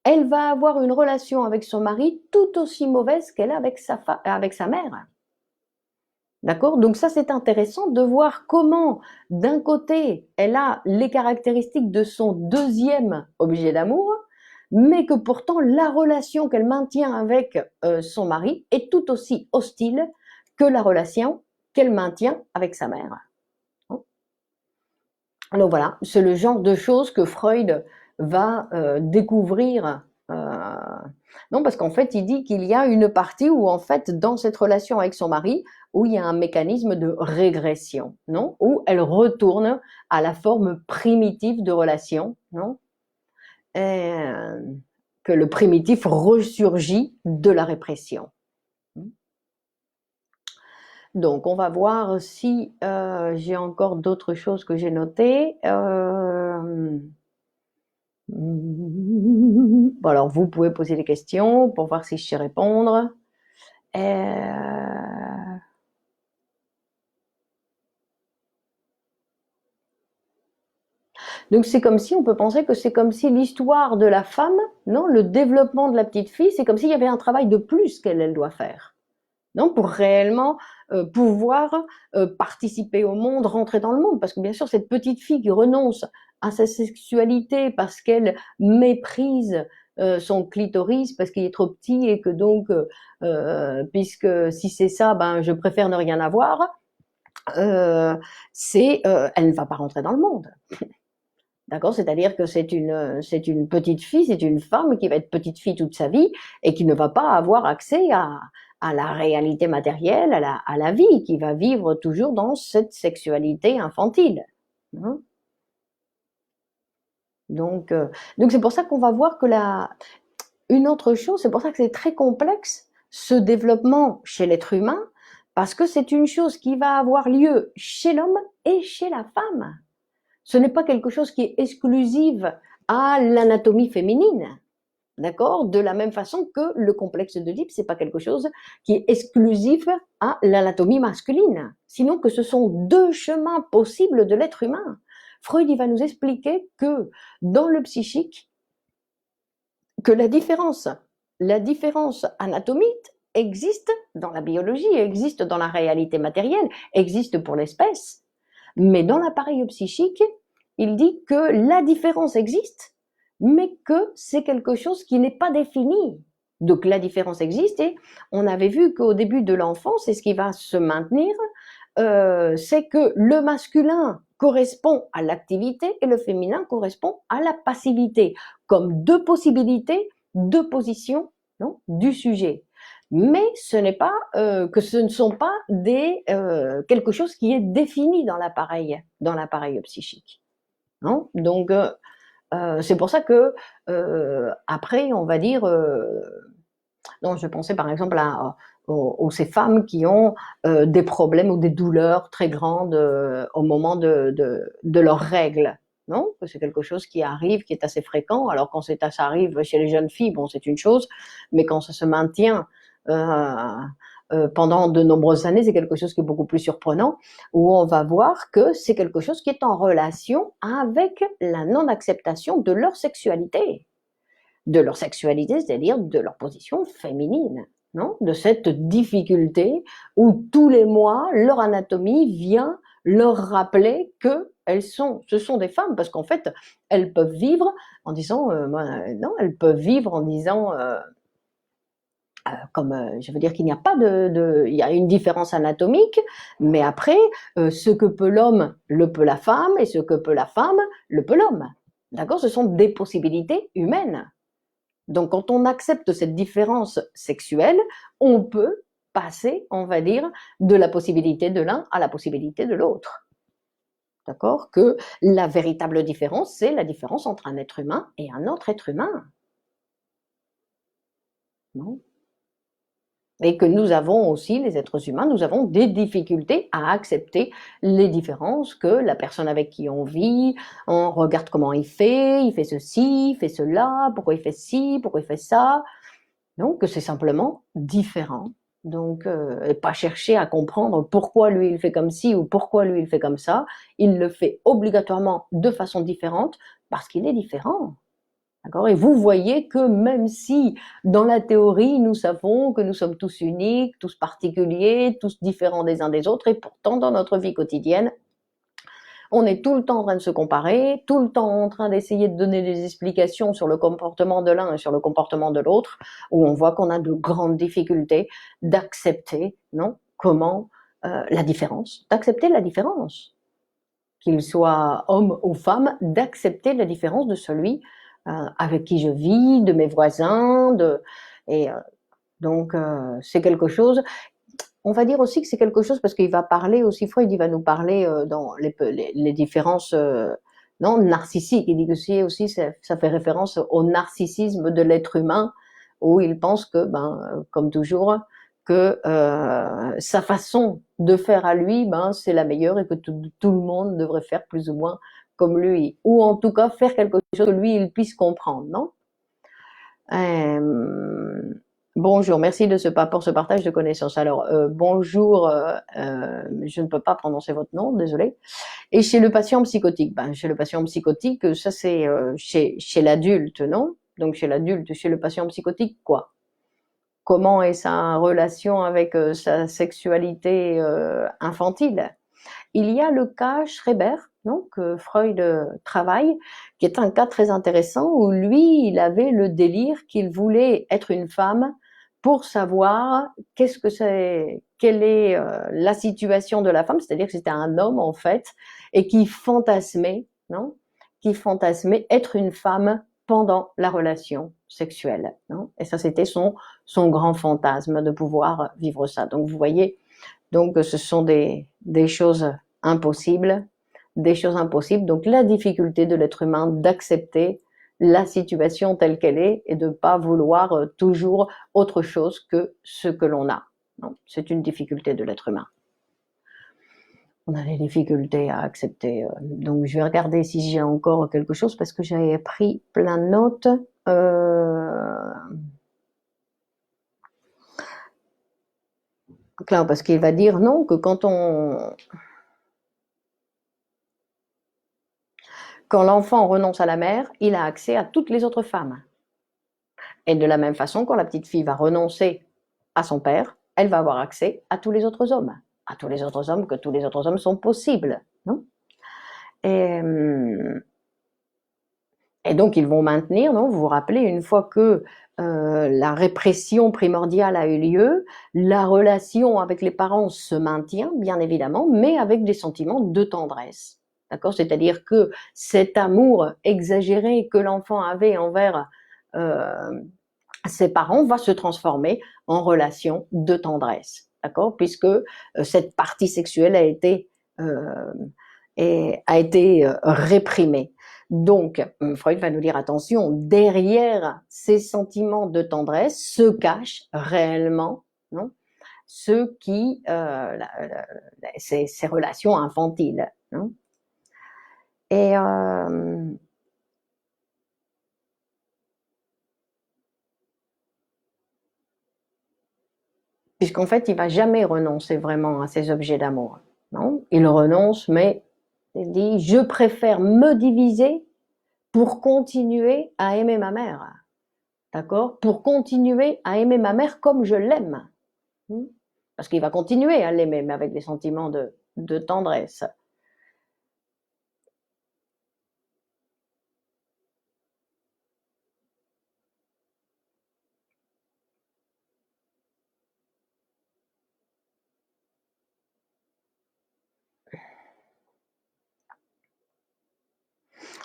elle va avoir une relation avec son mari tout aussi mauvaise qu'elle a avec sa mère. D'accord? Donc ça, c'est intéressant de voir comment, d'un côté, elle a les caractéristiques de son deuxième objet d'amour, mais que pourtant, la relation qu'elle maintient avec son mari est tout aussi hostile que la relation qu'elle maintient avec sa mère. Donc voilà, c'est le genre de choses que Freud va découvrir. Non, parce qu'en fait, il dit qu'il y a une partie où, en fait, dans cette relation avec son mari, où il y a un mécanisme de régression, non? Où elle retourne à la forme primitive de relation, non? Et que le primitif ressurgit de la répression. Donc, on va voir si j'ai encore d'autres choses que j'ai notées. Bon, alors, vous pouvez poser des questions pour voir si je sais répondre. Donc, c'est comme si, on peut penser que c'est comme si l'histoire de la femme, non, le développement de la petite fille, c'est comme s'il y avait un travail de plus qu'elle doit faire. Non, pour réellement pouvoir participer au monde, rentrer dans le monde. Parce que bien sûr, cette petite fille qui renonce à sa sexualité parce qu'elle méprise son clitoris, parce qu'il est trop petit et que donc, puisque si c'est ça, ben je préfère ne rien avoir, elle ne va pas rentrer dans le monde. D'accord? C'est-à-dire que c'est une petite fille, c'est une femme qui va être petite fille toute sa vie et qui ne va pas avoir accès à la réalité matérielle, à la vie, qui va vivre toujours dans cette sexualité infantile. Hein? Donc c'est pour ça qu'on va voir que une autre chose, c'est pour ça que c'est très complexe, ce développement chez l'être humain, parce que c'est une chose qui va avoir lieu chez l'homme et chez la femme. Ce n'est pas quelque chose qui est exclusif à l'anatomie féminine. D'accord? De la même façon que le complexe d'Oedipe, c'est pas quelque chose qui est exclusif à l'anatomie masculine. Sinon que ce sont deux chemins possibles de l'être humain. Freud, il va nous expliquer que dans le psychique, que la différence anatomique existe dans la biologie, existe dans la réalité matérielle, existe pour l'espèce. Mais dans l'appareil psychique, il dit que la différence existe, mais que c'est quelque chose qui n'est pas défini. Donc la différence existe et on avait vu qu'au début de l'enfance, c'est ce qui va se maintenir, c'est que le masculin correspond à l'activité et le féminin correspond à la passivité, comme deux possibilités, deux positions, non, du sujet. Mais ce n'est pas que ce ne sont pas quelque chose qui est défini dans l'appareil psychique. Non? Donc c'est pour ça que après on va dire non, je pensais par exemple aux ces femmes qui ont des problèmes ou des douleurs très grandes au moment de leurs règles. Non, que c'est quelque chose qui arrive, qui est assez fréquent. Alors quand ça arrive chez les jeunes filles, bon, c'est une chose, mais quand ça se maintient pendant de nombreuses années, c'est quelque chose qui est beaucoup plus surprenant, où on va voir que c'est quelque chose qui est en relation avec la non-acceptation de leur sexualité. De leur sexualité, c'est-à-dire de leur position féminine, non? De cette difficulté où tous les mois, leur anatomie vient leur rappeler que ce sont des femmes, parce qu'en fait, elles peuvent vivre en disant, non, elles peuvent vivre en disant, je veux dire qu'il n'y a pas il y a une différence anatomique, mais après, ce que peut l'homme, le peut la femme, et ce que peut la femme, le peut l'homme. D'accord? Ce sont des possibilités humaines. Donc, quand on accepte cette différence sexuelle, on peut passer, on va dire, de la possibilité de l'un à la possibilité de l'autre. D'accord? Que la véritable différence, c'est la différence entre un être humain et un autre être humain. Non? Et que nous avons aussi, les êtres humains, nous avons des difficultés à accepter les différences, que la personne avec qui on vit, on regarde comment il fait ceci, il fait cela, pourquoi il fait ci, pourquoi il fait ça. Donc, c'est simplement différent. Donc, et pas chercher à comprendre pourquoi lui il fait comme ci ou pourquoi lui il fait comme ça. Il le fait obligatoirement de façon différente parce qu'il est différent. D'accord? Et vous voyez que même si dans la théorie nous savons que nous sommes tous uniques, tous particuliers, tous différents des uns des autres, et pourtant dans notre vie quotidienne, on est tout le temps en train de se comparer, tout le temps en train d'essayer de donner des explications sur le comportement de l'un et sur le comportement de l'autre, où on voit qu'on a de grandes difficultés d'accepter, non, comment la différence, d'accepter la différence, qu'il soit homme ou femme, d'accepter la différence de celui avec qui je vis, de mes voisins, et donc c'est quelque chose. On va dire aussi que c'est quelque chose parce qu'il va parler aussi, Freud, il va nous parler dans les différences non narcissiques. Il dit que c'est aussi ça fait référence au narcissisme de l'être humain, où il pense que, comme toujours, que sa façon de faire à lui, c'est la meilleure et que tout le monde devrait faire plus ou moins comme lui, ou en tout cas faire quelque chose que lui il puisse comprendre, non? Bonjour, merci pour ce partage de connaissances. Alors, bonjour, je ne peux pas prononcer votre nom, désolé. Et chez le patient psychotique, chez le patient psychotique, ça c'est chez l'adulte, non? Donc chez l'adulte, chez le patient psychotique, quoi? Comment est sa relation avec sa sexualité infantile? Il y a le cas Schreiber, non, que Freud travaille, qui est un cas très intéressant où lui, il avait le délire qu'il voulait être une femme pour savoir quelle est la situation de la femme, c'est-à-dire que c'était un homme en fait, et qui fantasmait, non, qui fantasmait être une femme pendant la relation sexuelle, non, et ça c'était son grand fantasme de pouvoir vivre ça. Donc vous voyez, donc ce sont des choses impossibles, des choses impossibles. Donc la difficulté de l'être humain d'accepter la situation telle qu'elle est et de ne pas vouloir toujours autre chose que ce que l'on a. C'est une difficulté de l'être humain. On a des difficultés à accepter. Donc je vais regarder si j'ai encore quelque chose parce que j'avais pris plein de notes. Claire, parce qu'il va dire non, que quand l'enfant renonce à la mère, il a accès à toutes les autres femmes. Et de la même façon, quand la petite fille va renoncer à son père, elle va avoir accès à tous les autres hommes. À tous les autres hommes, que tous les autres hommes sont possibles. Non? Et, et donc, ils vont maintenir, non? Vous vous rappelez, une fois que la répression primordiale a eu lieu, la relation avec les parents se maintient, bien évidemment, mais avec des sentiments de tendresse. D'accord? C'est-à-dire que cet amour exagéré que l'enfant avait envers ses parents va se transformer en relation de tendresse, d'accord? Puisque cette partie sexuelle a été réprimée. Donc, Freud va nous dire attention, derrière ces sentiments de tendresse se cachent réellement, non, ces relations infantiles, non? Et puisqu'en fait, il va jamais renoncer vraiment à ses objets d'amour. Non, il renonce, mais il dit je préfère me diviser pour continuer à aimer ma mère. D'accord? Pour continuer à aimer ma mère comme je l'aime. Parce qu'il va continuer à l'aimer, mais avec des sentiments de tendresse.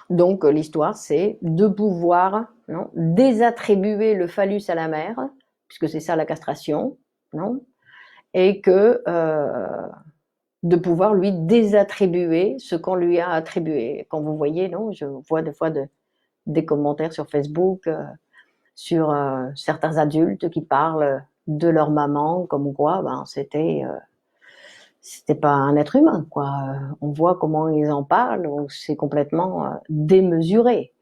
Donc l'histoire, c'est de pouvoir non, désattribuer le phallus à la mère, puisque c'est ça la castration, non, et que de pouvoir lui désattribuer ce qu'on lui a attribué. Quand vous voyez, non, je vois des fois des commentaires sur Facebook sur certains adultes qui parlent de leur maman comme quoi ben, c'était pas un être humain, quoi. On voit comment ils en parlent, c'est complètement démesuré.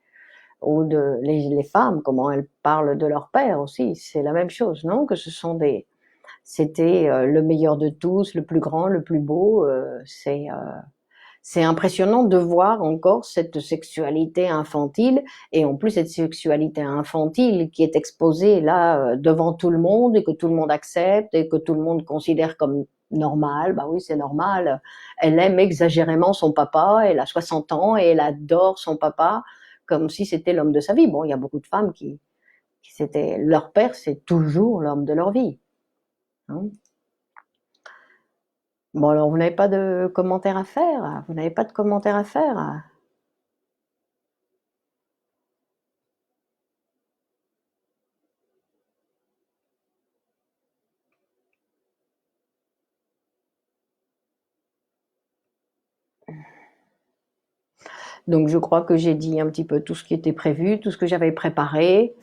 Ou les femmes, comment elles parlent de leur père aussi, c'est la même chose, non? Que c'était le meilleur de tous, le plus grand, le plus beau. C'est impressionnant de voir encore cette sexualité infantile, et en plus cette sexualité infantile qui est exposée là devant tout le monde et que tout le monde accepte et que tout le monde considère comme normal. Bah oui, c'est normal. Elle aime exagérément son papa, elle a 60 ans et elle adore son papa comme si c'était l'homme de sa vie. Bon, il y a beaucoup de femmes qui c'était leur père, c'est toujours l'homme de leur vie. Hein. Bon, alors vous n'avez pas de commentaires à faire? Vous n'avez pas de commentaires à faire? Donc je crois que j'ai dit un petit peu tout ce qui était prévu, tout ce que j'avais préparé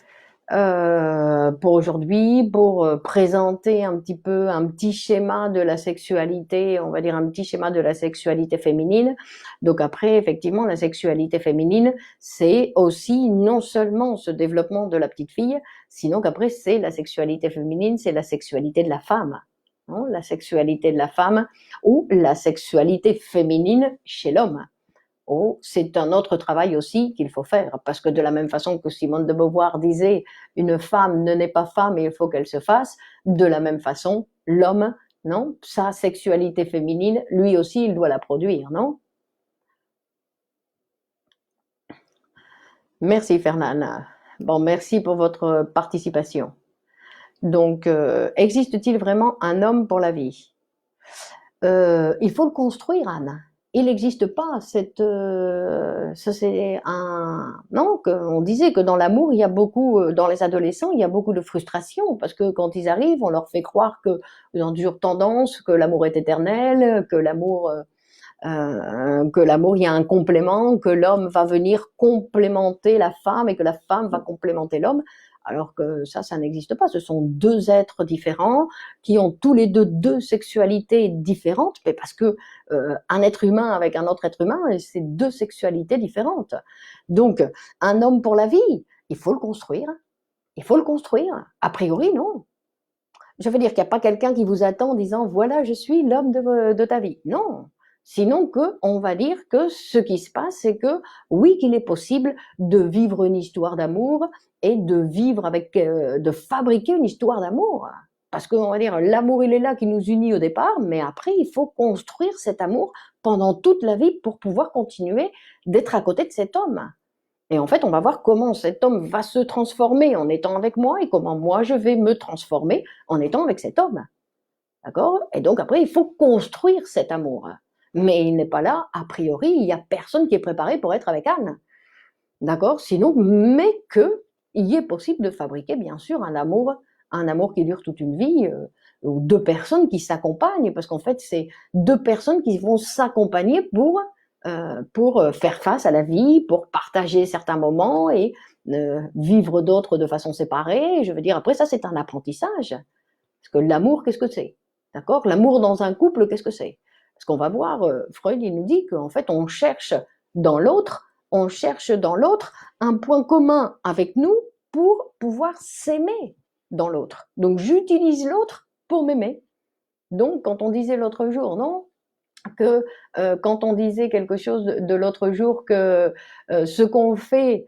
pour aujourd'hui, pour présenter un petit peu un petit schéma de la sexualité, on va dire un petit schéma de la sexualité féminine. Donc après, effectivement, la sexualité féminine, c'est aussi non seulement ce développement de la petite fille, sinon qu'après c'est la sexualité féminine, c'est la sexualité de la femme. Non, la sexualité de la femme ou la sexualité féminine chez l'homme. Oh, c'est un autre travail aussi qu'il faut faire, parce que de la même façon que Simone de Beauvoir disait une femme ne naît pas femme et il faut qu'elle se fasse, de la même façon l'homme, non, sa sexualité féminine, lui aussi il doit la produire, non? Merci Fernande. Bon, merci pour votre participation. Donc, existe-t-il vraiment un homme pour la vie? Il faut le construire, Anne. Il n'existe pas ça c'est un non, on disait que dans l'amour il y a beaucoup, dans les adolescents il y a beaucoup de frustration parce que quand ils arrivent on leur fait croire que dans toujours tendance que l'amour est éternel, que l'amour il y a un complément, que l'homme va venir complémenter la femme et que la femme va complémenter l'homme, alors que ça n'existe pas. Ce sont deux êtres différents qui ont tous les deux sexualités différentes, mais parce que un être humain avec un autre être humain, c'est deux sexualités différentes. Donc, un homme pour la vie, il faut le construire. Il faut le construire. A priori, non. Je veux dire qu'il n'y a pas quelqu'un qui vous attend en disant voilà, je suis l'homme de ta vie. Non. Sinon que, on va dire que ce qui se passe, c'est que oui, qu'il est possible de vivre une histoire d'amour et de vivre avec, de fabriquer une histoire d'amour. Parce qu'on va dire, l'amour, il est là qui nous unit au départ, mais après, il faut construire cet amour pendant toute la vie pour pouvoir continuer d'être à côté de cet homme. Et en fait, on va voir comment cet homme va se transformer en étant avec moi et comment moi je vais me transformer en étant avec cet homme. D'accord? Et donc après, il faut construire cet amour. Mais il n'est pas là, a priori, il n'y a personne qui est préparé pour être avec Anne. D'accord? Sinon, mais qu'il est possible de fabriquer, bien sûr, un amour qui dure toute une vie, ou deux personnes qui s'accompagnent, parce qu'en fait, c'est deux personnes qui vont s'accompagner pour faire face à la vie, pour partager certains moments et vivre d'autres de façon séparée. Je veux dire, après ça, c'est un apprentissage. Parce que l'amour, qu'est-ce que c'est? D'accord? L'amour dans un couple, qu'est-ce que c'est? Parce qu'on va voir, Freud, il nous dit qu'en fait, on cherche dans l'autre un point commun avec nous pour pouvoir s'aimer dans l'autre. Donc, j'utilise l'autre pour m'aimer. Donc, quand on disait l'autre jour, non? Que quand on disait quelque chose de l'autre jour, que ce qu'on fait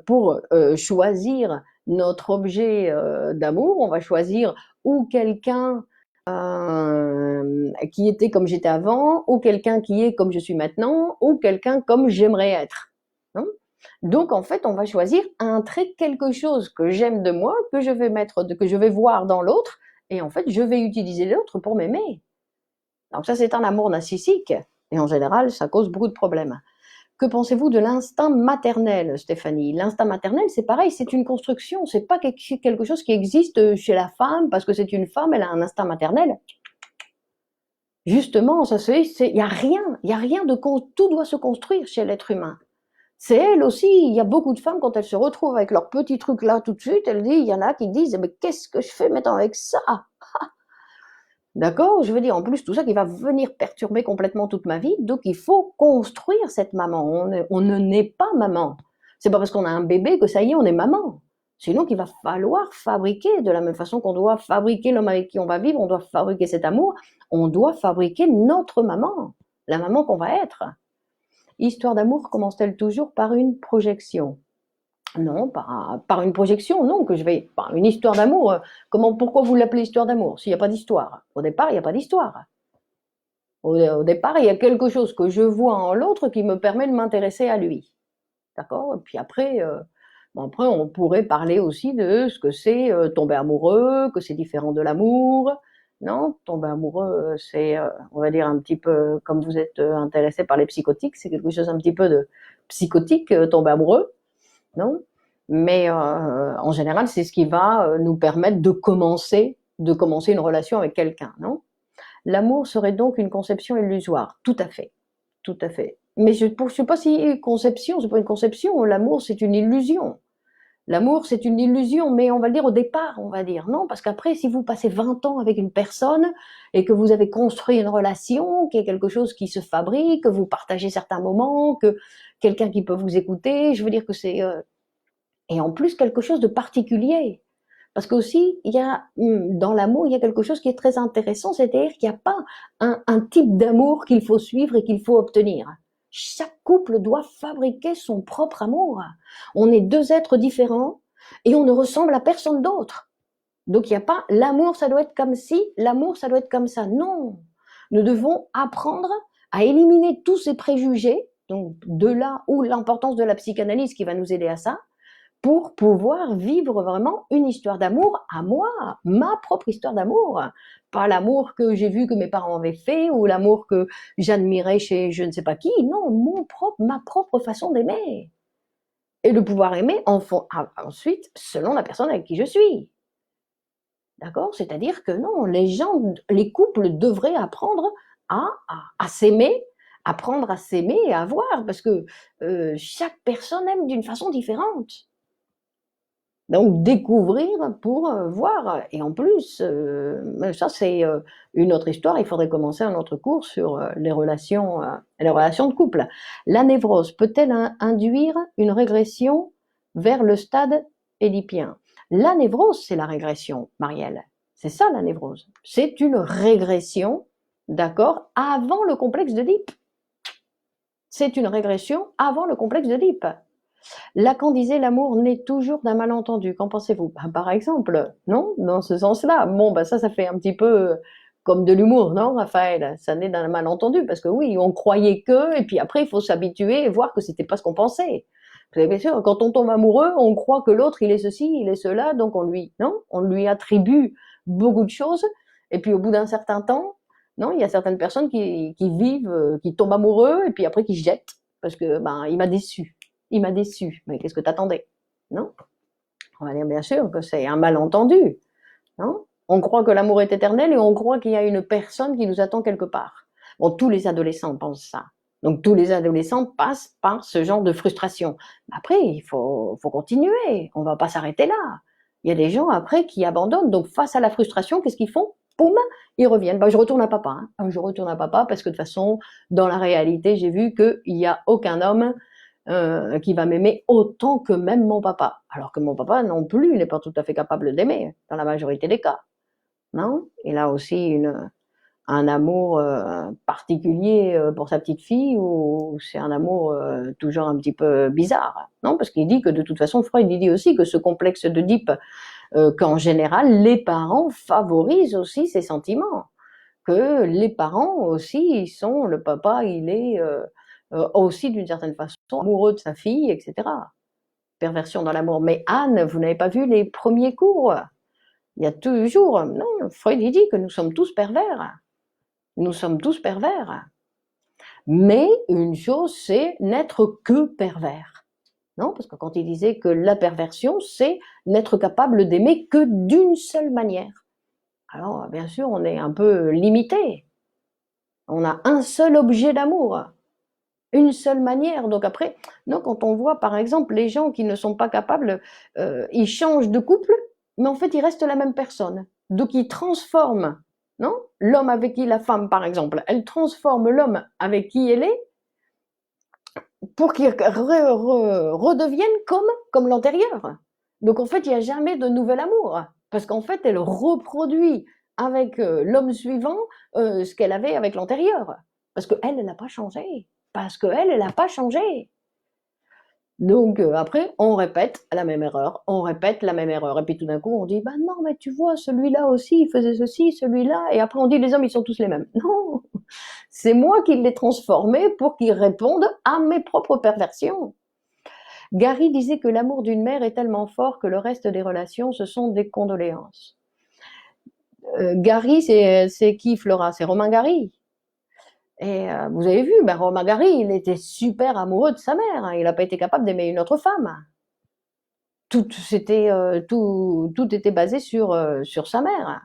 pour choisir notre objet d'amour, on va choisir ou quelqu'un qui était comme j'étais avant, ou quelqu'un qui est comme je suis maintenant, ou quelqu'un comme j'aimerais être. Hein. Donc en fait, on va choisir un trait, quelque chose que j'aime de moi, que je vais voir dans l'autre, et en fait, je vais utiliser l'autre pour m'aimer. Donc ça, c'est un amour narcissique, et en général, ça cause beaucoup de problèmes. Que pensez-vous de l'instinct maternel, Stéphanie? L'instinct maternel, c'est pareil, c'est une construction, c'est pas quelque chose qui existe chez la femme, parce que c'est une femme, elle a un instinct maternel. Justement, il y a rien tout doit se construire chez l'être humain. C'est elle aussi, il y a beaucoup de femmes, quand elles se retrouvent avec leur petit truc là tout de suite, il y en a qui disent, mais qu'est-ce que je fais maintenant avec ça? D'accord? Je veux dire, en plus, tout ça qui va venir perturber complètement toute ma vie, donc il faut construire cette maman. On ne naît pas maman. C'est pas parce qu'on a un bébé que ça y est, on est maman. Sinon, il va falloir fabriquer, de la même façon qu'on doit fabriquer l'homme avec qui on va vivre, on doit fabriquer cet amour, on doit fabriquer notre maman, la maman qu'on va être. Histoire d'amour commence-t-elle toujours par une projection? Non, par une projection, non, par une histoire d'amour. Pourquoi vous l'appelez histoire d'amour s'il n'y a pas d'histoire? Au départ, il n'y a pas d'histoire. Au départ, il y a quelque chose que je vois en l'autre qui me permet de m'intéresser à lui. D'accord? Et puis après, après, on pourrait parler aussi de ce que c'est tomber amoureux, que c'est différent de l'amour. Non, tomber amoureux, c'est, on va dire, un petit peu, comme vous êtes intéressé par les psychotiques, c'est quelque chose un petit peu de psychotique, tomber amoureux. Non? Mais en général, c'est ce qui va nous permettre de commencer une relation avec quelqu'un, non? L'amour serait donc une conception illusoire. Tout à fait, tout à fait. Mais je ne sais pas si conception, c'est pas une conception. L'amour, c'est une illusion. L'amour, c'est une illusion, mais on va le dire au départ, on va dire non, parce qu'après, si vous passez 20 ans avec une personne et que vous avez construit une relation, qui est quelque chose qui se fabrique, que vous partagez certains moments, que quelqu'un qui peut vous écouter, je veux dire que c'est et en plus quelque chose de particulier. Parce qu'aussi, il y a, dans l'amour, il y a quelque chose qui est très intéressant, c'est-à-dire qu'il n'y a pas un type d'amour qu'il faut suivre et qu'il faut obtenir. Chaque couple doit fabriquer son propre amour. On est deux êtres différents et on ne ressemble à personne d'autre. Donc il n'y a pas l'amour, ça doit être comme ci, l'amour, ça doit être comme ça. Non, nous devons apprendre à éliminer tous ces préjugés, donc de là où l'importance de la psychanalyse qui va nous aider à ça, pour pouvoir vivre vraiment une histoire d'amour à moi, ma propre histoire d'amour. Pas l'amour que j'ai vu que mes parents avaient fait ou l'amour que j'admirais chez je ne sais pas qui. Non, ma propre façon d'aimer. Et de pouvoir aimer ensuite selon la personne avec qui je suis. D'accord? C'est-à-dire que non, les couples devraient apprendre à s'aimer, apprendre à s'aimer et à voir, parce que chaque personne aime d'une façon différente. Donc découvrir pour voir. Et en plus, ça c'est une autre histoire, il faudrait commencer un autre cours sur les relations de couple. La névrose peut-elle induire une régression vers le stade édipien? La névrose, c'est la régression, Marielle. C'est ça la névrose. C'est une régression, d'accord, avant le complexe d'Oedipe. C'est une régression avant le complexe d'Oedipe. Lacan disait l'amour naît toujours d'un malentendu. Qu'en pensez-vous? Par exemple, non? Dans ce sens-là. Bon, ça fait un petit peu comme de l'humour, non, Raphaël? Ça naît d'un malentendu, parce que oui, on croyait que, et puis après, il faut s'habituer et voir que c'était pas ce qu'on pensait. Bien sûr, quand on tombe amoureux, on croit que l'autre, il est ceci, il est cela, donc on lui attribue beaucoup de choses, et puis au bout d'un certain temps, non, il y a certaines personnes qui vivent, qui tombent amoureux, et puis après qui jettent, parce que, il m'a déçu. Il m'a déçu. Mais qu'est-ce que t'attendais? Non? On va dire bien sûr que c'est un malentendu. Non? On croit que l'amour est éternel et on croit qu'il y a une personne qui nous attend quelque part. Bon, tous les adolescents pensent ça. Donc tous les adolescents passent par ce genre de frustration. Après, il faut continuer. On va pas s'arrêter là. Il y a des gens après qui abandonnent. Donc face à la frustration, qu'est-ce qu'ils font? Poum, ils reviennent. Je retourne à papa. Je retourne à papa parce que de toute façon, dans la réalité, j'ai vu qu'il n'y a aucun homme qui va m'aimer autant que même mon papa. Alors que mon papa non plus n'est pas tout à fait capable d'aimer, dans la majorité des cas. Non? Il a aussi un amour particulier pour sa petite fille, ou c'est un amour toujours un petit peu bizarre. Non? Parce qu'il dit que de toute façon, Freud il dit aussi que ce complexe d'Oedipe, qu'en général, les parents favorisent aussi ces sentiments. Que les parents aussi, le papa, il est aussi d'une certaine façon amoureux de sa fille, etc. Perversion dans l'amour. Mais Anne, vous n'avez pas vu les premiers cours? Il y a toujours, non, Freud il dit que nous sommes tous pervers. Nous sommes tous pervers. Mais une chose, c'est n'être que pervers. Non, parce que quand il disait que la perversion, c'est n'être capable d'aimer que d'une seule manière. Alors, bien sûr, on est un peu limité. On a un seul objet d'amour, une seule manière. Donc après, non, quand on voit par exemple les gens qui ne sont pas capables, ils changent de couple, mais en fait ils restent la même personne. Donc ils transforment, non, l'homme avec qui la femme par exemple, elle transforme l'homme avec qui elle est pour qu'il redevienne comme l'antérieur. Donc en fait il n'y a jamais de nouvel amour parce qu'en fait elle reproduit avec l'homme suivant ce qu'elle avait avec l'antérieur parce qu'elle elle n'a pas changé. Parce qu'elle, elle n'a pas changé. Donc après, on répète la même erreur, on répète la même erreur. Et puis tout d'un coup, on dit, bah non, mais tu vois, celui-là aussi, il faisait ceci, celui-là. Et après, on dit, les hommes, ils sont tous les mêmes. Non, c'est moi qui l'ai transformé pour qu'ils répondent à mes propres perversions. Gary disait que l'amour d'une mère est tellement fort que le reste des relations, ce sont des condoléances. Gary, c'est qui, Flora? C'est Romain Gary. Et vous avez vu, ben Romain Gary, il était super amoureux de sa mère. Hein. Il n'a pas été capable d'aimer une autre femme. Tout était basé sur sa mère.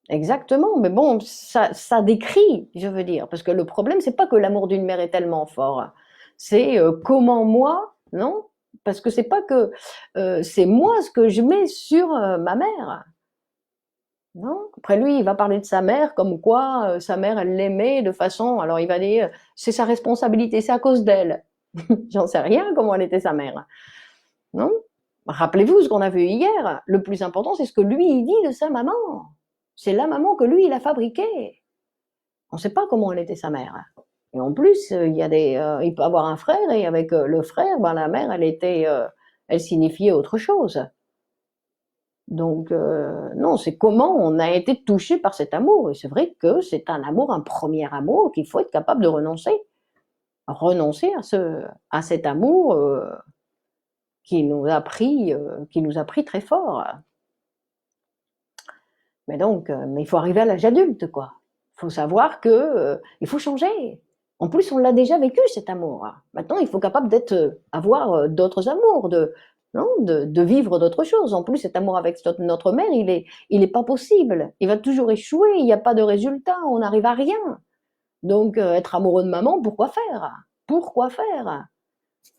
Exactement, mais bon, ça décrit, je veux dire, parce que le problème, c'est pas que l'amour d'une mère est tellement fort, c'est comment moi, non? Parce que c'est pas que c'est moi ce que je mets sur ma mère. Non. Après lui, il va parler de sa mère, comme quoi sa mère, elle l'aimait de façon. Alors il va dire, c'est sa responsabilité, c'est à cause d'elle. J'en sais rien comment elle était sa mère. Non. Rappelez-vous ce qu'on a vu hier. Le plus important, c'est ce que lui il dit de sa maman. C'est la maman que lui il a fabriquée. On ne sait pas comment elle était sa mère. Et en plus, il peut avoir un frère et avec le frère, ben, la mère, elle signifiait autre chose. Donc non, c'est comment on a été touché par cet amour. Et c'est vrai que c'est un amour, un premier amour qu'il faut être capable de renoncer. Renoncer à cet amour qui nous a pris très fort. Mais donc, mais il faut arriver à l'âge adulte, quoi. Il faut savoir que il faut changer. En plus, on l'a déjà vécu cet amour. Maintenant, il faut capable avoir d'autres amours, non, de vivre d'autres choses. En plus, cet amour avec notre mère, il est pas possible. Il va toujours échouer. Il n'y a pas de résultat. On n'arrive à rien. Donc, être amoureux de maman, pourquoi faire? Pourquoi faire?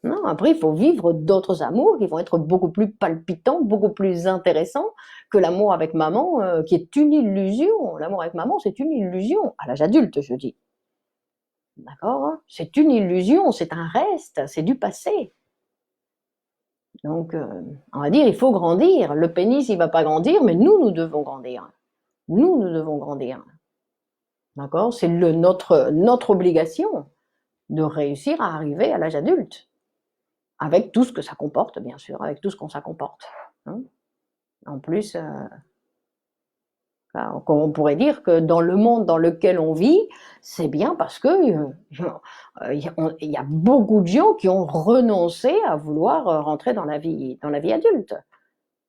Non, après, il faut vivre d'autres amours qui vont être beaucoup plus palpitants, beaucoup plus intéressants que l'amour avec maman, qui est une illusion. L'amour avec maman, c'est une illusion. À l'âge adulte, je dis. D'accord? C'est une illusion, c'est un reste, c'est du passé. Donc, on va dire, il faut grandir. Le pénis, il va pas grandir, mais nous devons grandir. Nous devons grandir. D'accord? C'est notre obligation de réussir à arriver à l'âge adulte. Avec tout ce que ça comporte, bien sûr, avec tout ce qu'on ça comporte. Hein. En plus, on pourrait dire que dans le monde dans lequel on vit, c'est bien parce que il y a beaucoup de gens qui ont renoncé à vouloir rentrer dans la vie adulte.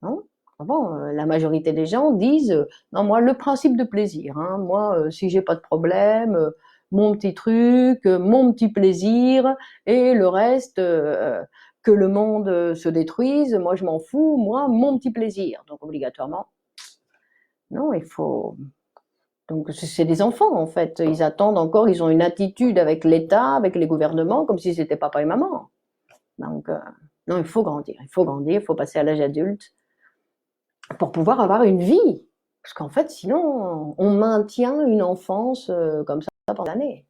Hein. Bon, la majorité des gens disent non, moi le principe de plaisir. Hein, moi, si j'ai pas de problème, mon petit truc, mon petit plaisir, et le reste, que le monde se détruise, moi je m'en fous. Moi, mon petit plaisir. Donc obligatoirement, non, il faut. Donc c'est des enfants en fait. Ils attendent encore. Ils ont une attitude avec l'État, avec les gouvernements, comme si c'était papa et maman. Donc non, il faut grandir. Il faut grandir. Il faut passer à l'âge adulte pour pouvoir avoir une vie. Parce qu'en fait, sinon, on maintient une enfance comme ça pendant des années.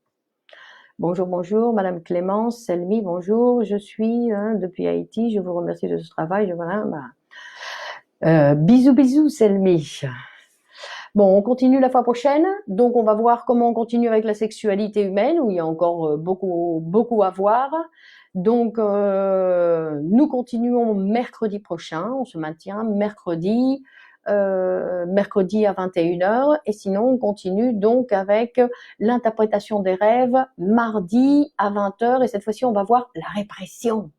Bonjour, bonjour, Madame Clémence, Selmi, bonjour. Je suis depuis Haïti. Je vous remercie de ce travail. Voilà, bisous, bisous, Selmi. Bon, on continue la fois prochaine. Donc, on va voir comment on continue avec la sexualité humaine, où il y a encore beaucoup, beaucoup à voir. Donc, nous continuons mercredi prochain. On se maintient mercredi à 21h. Et sinon, on continue donc avec l'interprétation des rêves mardi à 20h. Et cette fois-ci, on va voir la répression.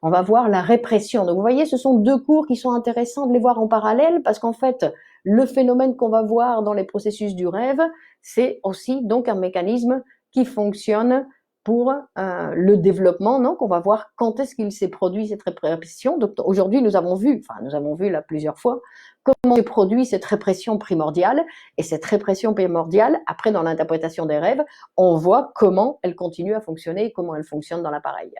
On va voir la répression. Donc, vous voyez, ce sont deux cours qui sont intéressants de les voir en parallèle parce qu'en fait, Le phénomène qu'on va voir dans les processus du rêve, c'est aussi donc un mécanisme qui fonctionne pour le développement, donc on va voir quand est-ce qu'il s'est produit cette répression. Donc aujourd'hui, nous avons vu là plusieurs fois, comment s'est produit cette répression primordiale, et cette répression primordiale, après dans l'interprétation des rêves, on voit comment elle continue à fonctionner et comment elle fonctionne dans l'appareil.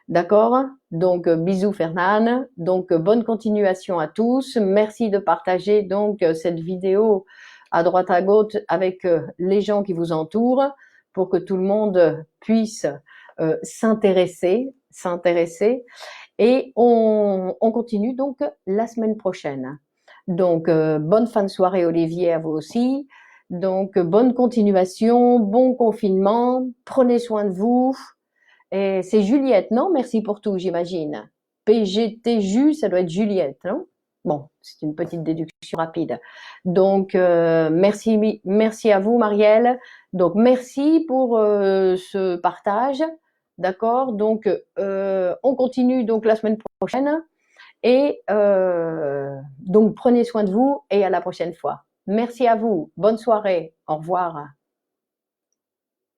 D'accord? Donc bisous Fernande, donc bonne continuation à tous, merci de partager donc cette vidéo à droite à gauche avec les gens qui vous entourent, pour que tout le monde puisse s'intéresser, et on continue donc la semaine prochaine. Donc bonne fin de soirée Olivier à vous aussi, donc bonne continuation, bon confinement, prenez soin de vous, et c'est Juliette, non? Merci pour tout, j'imagine. PGTJU, ça doit être Juliette, non? Bon, c'est une petite déduction rapide. Donc, merci à vous, Marielle. Donc, merci pour ce partage. D'accord? Donc, on continue donc la semaine prochaine. Et donc, prenez soin de vous et à la prochaine fois. Merci à vous. Bonne soirée. Au revoir.